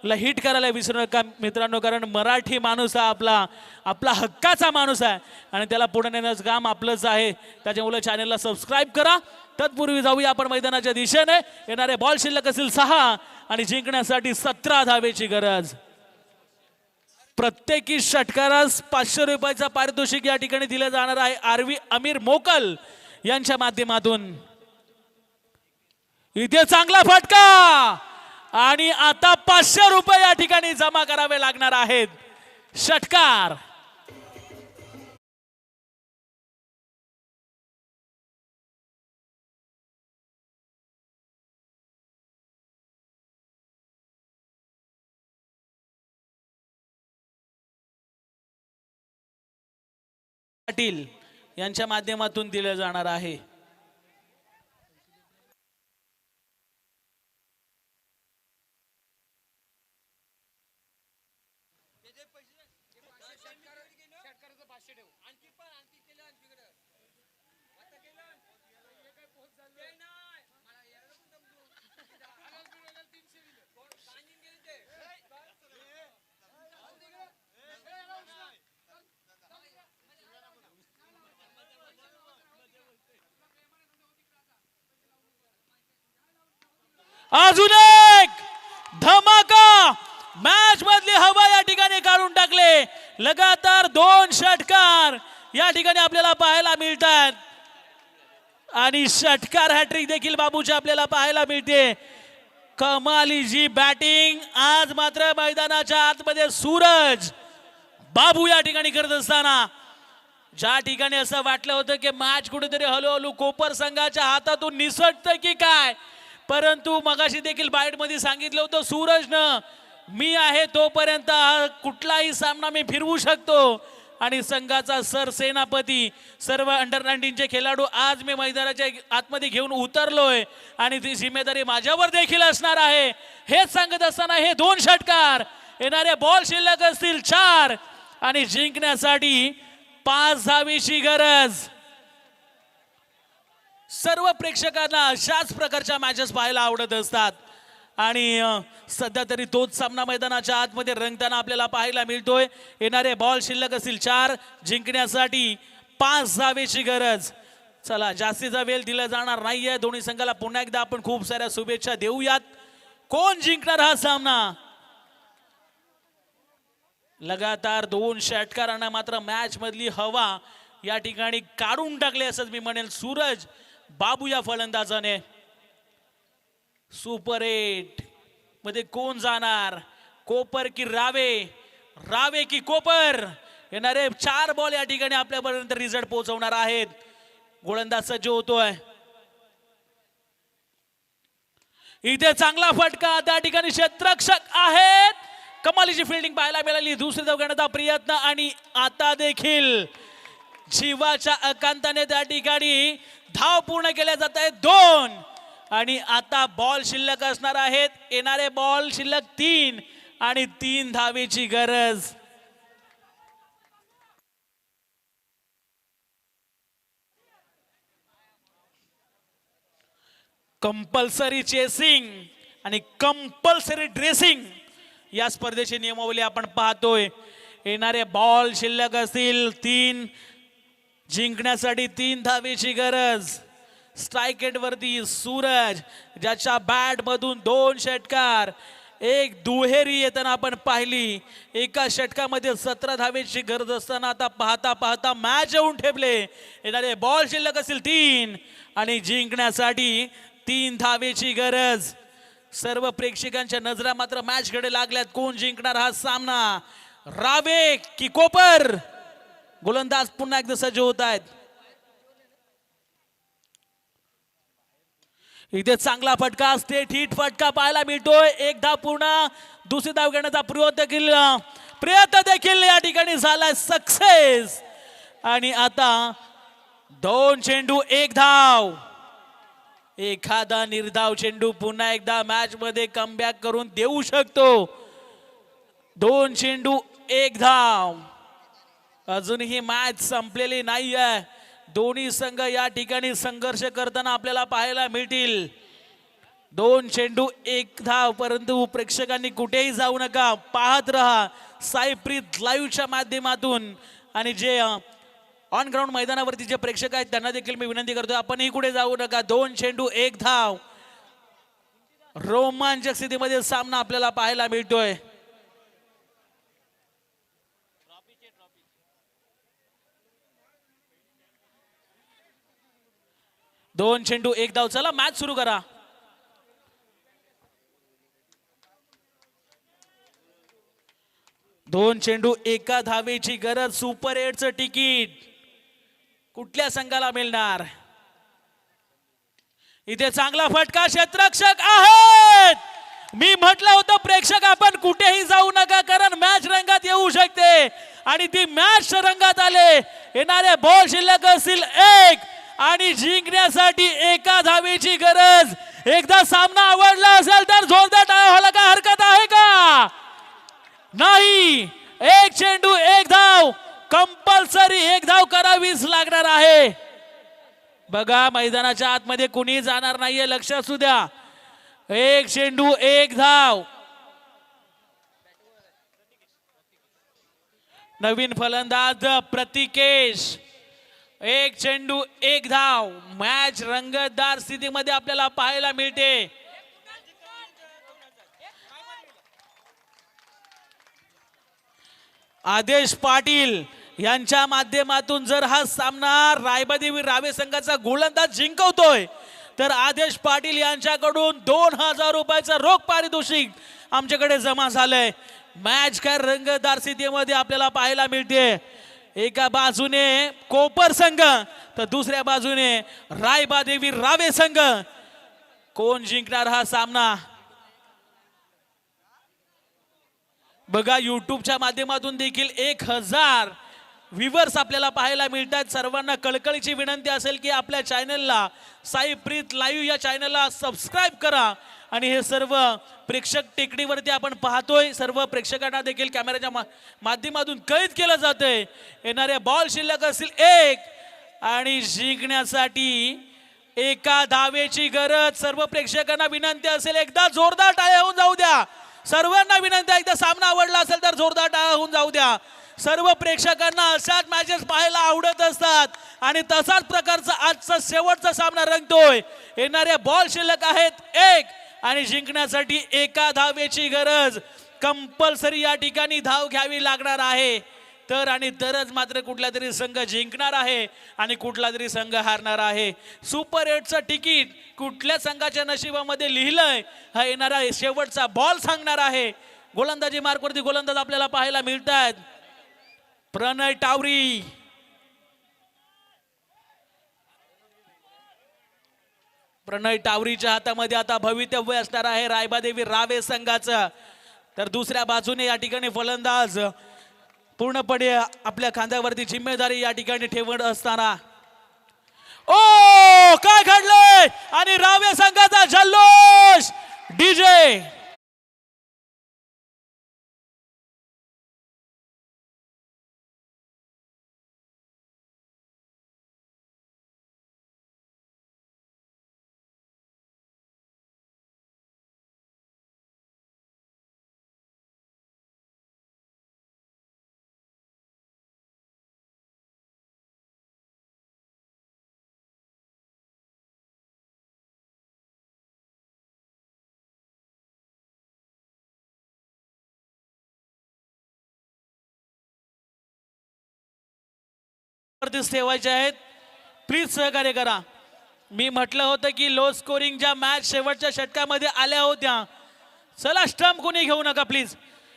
ला हिट करायला विसरू नका मित्रांनो. कारण मराठी माणूस हा आपला हक्काचा माणूस आहे आणि त्याला पुढे नेण्याचं काम आपलंच आहे. त्याच्यामुळे चॅनलला सबस्क्राईब करा. तत्पूर्वी जाऊया आपण मैदानाच्या दिशेने. येणारे बॉल शिल्लक असेल 6 आणि जिंकण्यासाठी 17 धावेची गरज. प्रत्येकी षटकारास 500 रुपयाचा पारितोषिक या ठिकाणी दिलं जाणार आहे आरवी आमिर मोकल यांच्या माध्यमातून. इथे चांगला फटका आणि आता 500 रुपये या ठिकाणी जमा करावे लागणार आहेत. षटकार पाटील यांच्या माध्यमातून दिलं जाणार आहे. अजून एक धमाका. मॅच मधली हवा या ठिकाणी काढून टाकले. लगातार 2 षटकार या ठिकाणी आपल्याला पाहायला मिळतात आणि षटकार हॅट्रिक देखील बाबूची आपल्याला पाहायला मिळते. कमाली जी बॅटिंग आज मात्र मैदानाच्या आतमध्ये सूरज बाबू या ठिकाणी करत असताना ज्या ठिकाणी असं वाटलं होतं की मॅच कुठेतरी हळूहळू कोपर संघाच्या हातातून निसटतं की काय, परंतु मगाशी देखील बाईट मध्ये सांगितलं होतं सूरजनं मी आहे तोपर्यंत कुठलाही सामना मी फिरवू शकतो आणि संघाचा सरसेनापती सर्व अंडर-19 चे खेळाडू आज मी मैदानाच्या आतमध्ये घेऊन उतरलोय आणि ती जिम्मेदारी माझ्यावर देखील असणार आहे. हेच सांगत असताना हे 2 षटकार येणारे बॉल शिल्लक असतील 4 आणि जिंकण्यासाठी 5 धावेची गरज. सर्व प्रेक्षकांना अशाच प्रकारच्या मॅचेस पाहायला आवडत असतात आणि सध्या तरी तोच सामना मैदानाच्या आतमध्ये रंगताना आपल्याला पाहायला मिळतोय. येणारे बॉल शिल्लक असतील 4 जिंकण्यासाठी 5 धावेची गरज. चला जास्तीचा वेळ दिला जाणार नाहीये. दोन्ही संघाला पुन्हा एकदा आपण खूप साऱ्या शुभेच्छा देऊयात. कोण जिंकणार हा सामना? लगातार 2 षटकारांना मात्र मॅच मधली हवा या ठिकाणी काढून टाकली असंच मी म्हणेल. सूरज बाबू या फलंदाजाने. सुपर 8 मध्ये कोण जाणार? कोपर की रावे? रावे की कोपर? येणारे 4 बॉल या ठिकाणी आपल्यापर्यंत रिझल्ट पोहोचवणार आहेत. गोलंदाज सज्ज होतोय. इथे चांगला फटका. त्या ठिकाणी क्षेत्ररक्षक आहेत. कमालीची फिल्डिंग पाहायला मिळाली. दुसरी धाव घेण्याचा प्रयत्न आणि आता देखील जीवाच्या एकांताने त्या ठिकाणी धाव पूर्ण केल्या जात आहेत 2 आणि आता बॉल शिल्लक असणार आहेत. येणारे बॉल शिल्लक 3 आणि 3 धावेची गरज. कंपल्सरी चेसिंग आणि कंपल्सरी ड्रेसिंग या स्पर्धेची नियमावली आपण पाहतोय. येणारे बॉल शिल्लक असतील 3 जिंकण्यासाठी 3 धावेची गरज. स्ट्राइक एंड वरती सूरज ज्याच्या बॅट मधून 2 षटकार, 1 दुहेरी येताना आपण पाहिली. एका षटकामध्ये 17 धावेची गरज असताना आता पाहता पाहता मॅच येऊन ठेपले. येणारे बॉल शिल्लक असतील 3 आणि जिंकण्यासाठी 3 धावेची गरज. सर्व प्रेक्षकांच्या नजरा मात्र मॅच कडे लागल्यात. कोण जिंकणार हा सामना? रावे की कोपर? गोलंदाज पुन्हा एकदा सज्ज होत आहेत. इथे चांगला फटका, स्टेट हिट फटका पाहायला मिळतोय. 1 धाव पूर्ण. दुसरी धाव घेण्याचा प्रयत्न देखील या ठिकाणी झालाय सक्सेस. आणि आता 2 चेंडू 1 धाव. एखादा निर्धाव चेंडू पुन्हा एकदा मॅच मध्ये कमबॅक करून देऊ शकतो. 2 चेंडू 1 धाव. अजूनही मॅच संपलेली नाहीये. दोन्ही संघ या ठिकाणी संघर्ष करताना आपल्याला पाहायला मिळतील. 2 चेंडू 1 धाव. परंतु प्रेक्षकांनी कुठेही जाऊ नका, पाहत रहा साईप्रीत लाईव्हच्या माध्यमातून. आणि जे ऑन ग्राउंड मैदानावरती जे प्रेक्षक आहेत त्यांना देखील मी विनंती करतोय, आपणही कुठे जाऊ नका. 2 चेंडू 1 धाव. रोमांचक स्थितीमध्ये सामना आपल्याला पाहायला मिळतोय. दोन चेंडू 1 धाव. चला मॅच सुरू करा. दोन चेंडू 1 धावेची गरज. सुपर 8चं तिकीट कुठल्या संघाला मिळणार? इथे चांगला फटका. क्षेत्ररक्षक आहेत. मी म्हटलं होतं प्रेक्षक आपण कुठेही जाऊ नका, कारण मॅच रंगात येऊ शकते आणि ती मॅच रंगात आले. येणारे बॉल शिल्लक असतील 1 आणि जिंकण्यासाठी 1 धावेची गरज. एकदा सामना आवडला असेल तर जोरदार टाळ्या व्हायला काय हरकत आहे का? नाही. 1 चेंडू 1 धाव. कंपल्सरी 1 धाव करावीच लागणार आहे. बघा मैदानाच्या आतमध्ये कुणी जाणार नाहीये, लक्ष असू द्या. 1 चेंडू 1 धाव. नवीन फलंदाज प्रतिकेश. 1 चेंडू 1 धाव. मॅच रंगतदार स्थितीमध्ये आपल्याला पाहायला मिळते. आदेश पाटील यांच्या माध्यमातून जर हा सामना रायबादेवी रावे संघाचा गोलंदाज जिंकवतोय तर आदेश पाटील यांच्याकडून 2000 रुपयाचं रोख पारितोषिक आमच्याकडे जमा झालंय. मॅच काय रंगतदार स्थितीमध्ये आपल्याला पाहायला मिळते. एका बाजूने कोपर संघ तर दुसऱ्या बाजूने रायबादेवी रावे संघ. कोण जिंकणार हा सामना? बघा युट्यूबच्या माध्यमातून देखील 1000 व्ह्यूवर्स आपल्याला पाहायला मिळतात. सर्वांना कळकळीची विनंती असेल की आपल्या चॅनलला साई प्रीत लाईव्ह या चॅनलला सबस्क्राईब करा. आणि हे सर्व प्रेक्षक टेकडीवरती आपण पाहतोय, सर्व प्रेक्षकांना देखील कॅमेऱ्याच्या माध्यमातून कैद केलं जातंय. येणारे बॉल शिल्लक असतील 1 आणि जिंकण्यासाठी एका धावेची गरज. सर्व प्रेक्षकांना विनंती असेल एकदा जोरदार टाळ्या होऊन जाऊ द्या. सर्वांना विनंती आहे, एकदा सामना आवडला असेल तर जोरदार टाळ्या होऊन जाऊ द्या. सर्व प्रेक्षकांना अशाच मॅचेस पाहायला आवडत असतात आणि तसाच प्रकारचा आजचा शेवटचा सामना रंगतोय. येणारे बॉल शिल्लक आहेत 1 आणि जिंकण्यासाठी एका धावेची गरज. कंपल्सरी या ठिकाणी धाव घ्यावी लागणार आहे. तर आणि तरच मात्र कुठला तरी संघ जिंकणार आहे आणि कुठला तरी संघ हारणार आहे. सुपर 8चं तिकीट कुठल्या संघाच्या नशिबामध्ये लिहिलंय हा येणारा शेवटचा बॉल सांगणार आहे. गोलंदाजी मार्कवरती गोलंदाज आपल्याला पाहायला मिळतात. प्रणय टावरी, प्रणय टावरीच्या हातामध्ये आता भवितव्य असणार आहे रायबादेवी रावे संघाचं. तर दुसऱ्या बाजूने या ठिकाणी फलंदाज पूर्णपणे आपल्या खांद्यावरती जिम्मेदारी या ठिकाणी ठेवत असताना ओ काय घडलंय आणि रावे संघाचा जल्लोष. डीजे ठेवायचे आहेत. प्लीज सहकार्य करा. मी म्हटलं होतं की लो स्कोरिंग ज्या मॅच शेवटच्या षटकामध्ये आल्या होत्या, चला स्टंप कोणी घेऊ नका प्लीज.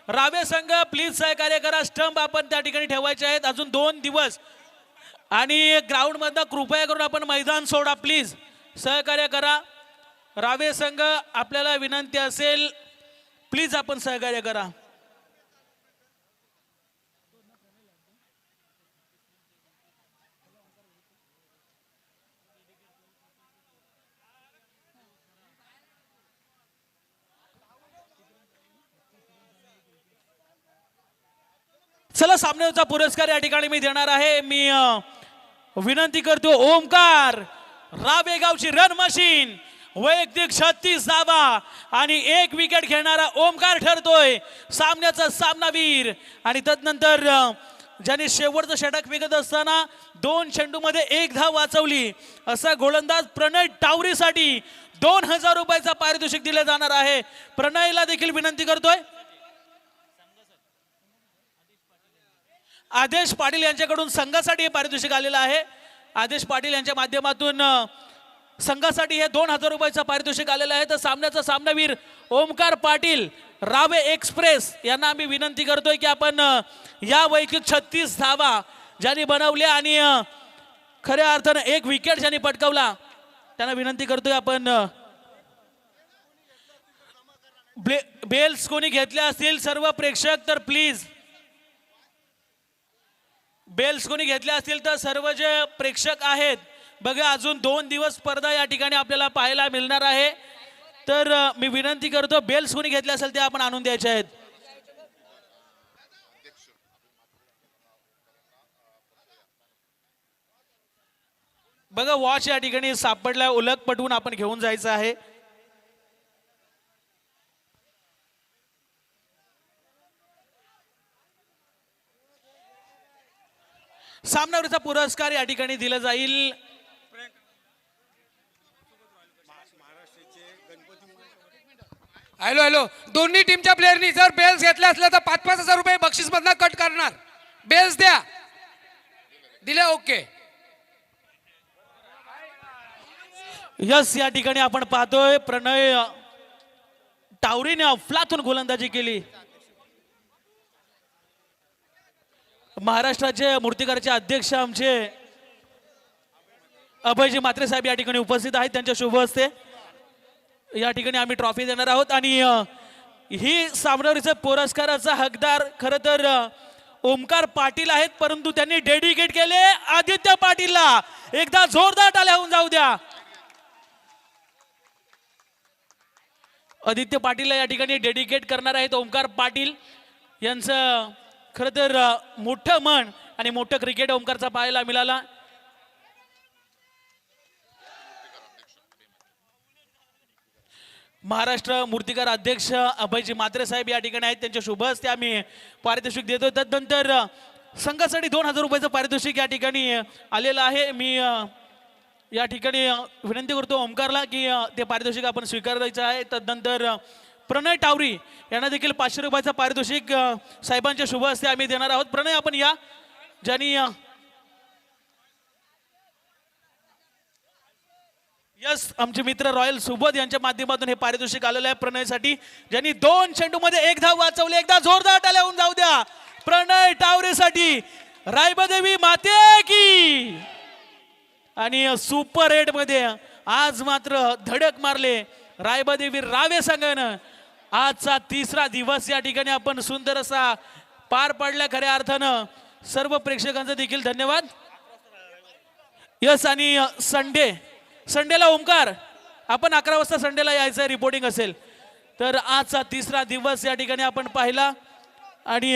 रावे संघ प्लीज सहकार्य करा. स्टंप आपण त्या ठिकाणी ठेवायचे आहेत. अजून 2 दिवस आणि ग्राउंड मधनं कृपया करून आपण मैदान सोडा प्लीज. सहकार्य करा. रावे संघ आपल्याला विनंती असेल प्लीज आपण सहकार्य करा. चला सामन्याचा पुरस्कार या ठिकाणी मी देणार आहे. मी विनंती करतो ओमकार रावेगावची रन मशीन वैयक्तिक 36 धावा आणि 1 विकेट घेणारा ओमकार ठरतोय सामन्याचा सामनावीर. आणि तदनंतर ज्यांनी शेवटचं षटक फेकत असताना 2 चेंडूमध्ये 1 धाव वाचवली असा गोलंदाज प्रणय टावरीसाठी 2000 रुपयाचा पारितोषिक दिले जाणार आहे. प्रणयला देखील विनंती करतोय आदेश पाटील यांच्याकडून संघासाठी हे पारितोषिक आलेलं आहे. आदेश पाटील यांच्या माध्यमातून संघासाठी हे 2000 रुपयाचं पारितोषिक आलेलं आहे. तर सामन्याचा सामनावीर ओमकार पाटील रावे एक्सप्रेस यांना आम्ही विनंती करतोय की आपण या वैयक्तिक 36 धावा ज्यांनी बनवल्या आणि खऱ्या अर्थानं 1 विकेट ज्यांनी पटकावला त्यांना विनंती करतोय आपण बेल्स कोणी घेतल्या असतील सर्व प्रेक्षक तर प्लीज बेल्स कोणी घेतल्या असतील तर सर्व जे प्रेक्षक आहेत बघा अजून 2 दिवस स्पर्धा या ठिकाणी आपल्याला पाहायला मिळणार आहे. तर मी विनंती करतो बेल्स कोणी घेतले असेल ते आपण आणून द्यायचे आहेत. बघा वॉच या ठिकाणी सापडला उलट पटवून आपण घेऊन जायचं आहे. सामनावीरचा पुरस्कार या ठिकाणी दिला जाईल. हॅलो दोन्ही टीमच्या प्लेयरनी जर बेल्स घेतले असले तर 5,000 रुपये बक्षीस मधला कट करणार. बेल्स द्या. दिले ओके. यस या ठिकाणी आपण पाहतोय प्रणय टावरीने अफलातून गोलंदाजी केली. महाराष्ट्राचे मूर्तिकारचे अध्यक्ष आमचे अभयजी म्हात्रे साहेब या ठिकाणी उपस्थित आहेत. त्यांच्या शुभ हस्ते या ठिकाणी आम्ही ट्रॉफी देणार आहोत. आणि ही सामनावीरच्या पुरस्काराचा हकदार खरं तर ओमकार पाटील आहेत, परंतु त्यांनी डेडिकेट केले आदित्य पाटीलला. एकदा जोरदार टाळ्या होऊन जाऊ द्या. आदित्य पाटीलला या ठिकाणी डेडिकेट करणार आहेत ओमकार पाटील यांचं. खरं तर मोठं मन आणि मोठं क्रिकेट ओमकारचा पाहायला मिळाला. महाराष्ट्र मूर्तिकार अध्यक्ष अभयजी म्हात्रे साहेब या ठिकाणी आहेत. त्यांच्या शुभ हस्ते आम्ही पारितोषिक देतो. त्यानंतर संघासाठी 2000 रुपयाचं पारितोषिक या ठिकाणी आलेलं आहे. मी या ठिकाणी विनंती करतो ओमकारला की ते पारितोषिक आपण स्वीकारायचं आहे. तदनंतर प्रणय टावरी यांना देखील 500 रुपयाचं पारितोषिक साहेबांच्या शुभ हस्ते आम्ही देणार आहोत. प्रणय आपण या, ज्यांनी यस आमचे मित्र रॉयल सुबोध यांच्या माध्यमातून हे पारितोषिक आलेलं आहे प्रणयसाठी, ज्यांनी 2 चेंडूमध्ये 1 धाव वाचवली. एकदा जोरदार टाळ्या होऊन जाऊ द्या प्रणय टावरेसाठी. रायबादेवी माते की. आणि सुपर 8 मध्ये आज मात्र धडक मारले रायबादेवी रावे संघानं. आजचा 3रा दिवस या ठिकाणी आपण सुंदर असा पार पाडला. खऱ्या अर्थानं सर्व प्रेक्षकांचा देखील धन्यवाद. यस आणि संडेला ओमकार आपण 11 वाजता संडेला यायचं रिपोर्टिंग असेल तर. आजचा 3रा दिवस या ठिकाणी आपण पाहिला आणि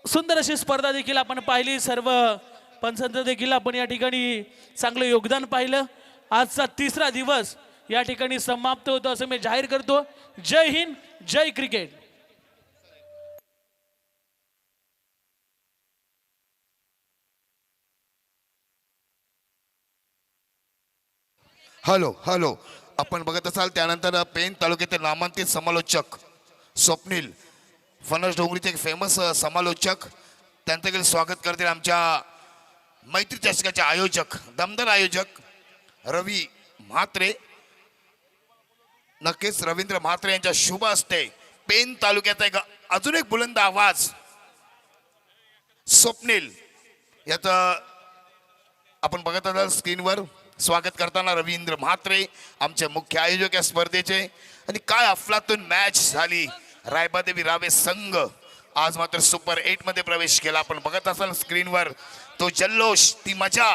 सुंदर अशी स्पर्धा देखील आपण पाहिली. सर्व पंचांचं देखील आपण या ठिकाणी चांगलं योगदान पाहिलं. आजचा 3रा दिवस या ठिकाणी समाप्त होतो असं मी जाहीर करतो. जय हिंद, जय क्रिकेट. हॅलो हॅलो आपण बघत असाल त्यानंतर पेन तालुक्यातील नामांकित समालोचक स्वप्नील फणस डोंगरीचे एक फेमस समालोचक त्यांचं देखील स्वागत करतील आमच्या मैत्री चषकाचे आयोजक दमदार आयोजक रवी म्हात्रे. नक्कीच रवींद्र म्हात्रे यांच्या शुभ हस्ते पेन तालुक्याचा एक अजून एक बुलंद आवाज स्वप्नील याचं आपण बघत असाल स्क्रीनवर स्वागत करताना रवींद्र म्हात्रे आमचे मुख्य आयोजक या स्पर्धेचे. आणि काय अफलातून मॅच झाली. रायबादेवी रावे संघ आज मात्र सुपर 8 मध्ये प्रवेश केला. आपण बघत असाल स्क्रीनवर तो जल्लोष, ती मजा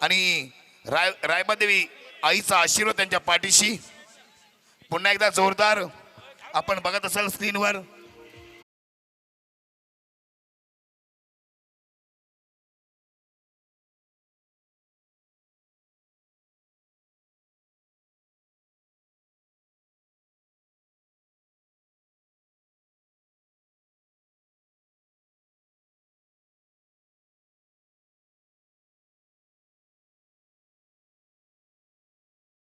आणि रायबादेवी आईचा आशीर्वाद त्यांच्या पाठीशी. पुन्हा एकदा जोरदार आपण बघत असाल स्क्रीनवर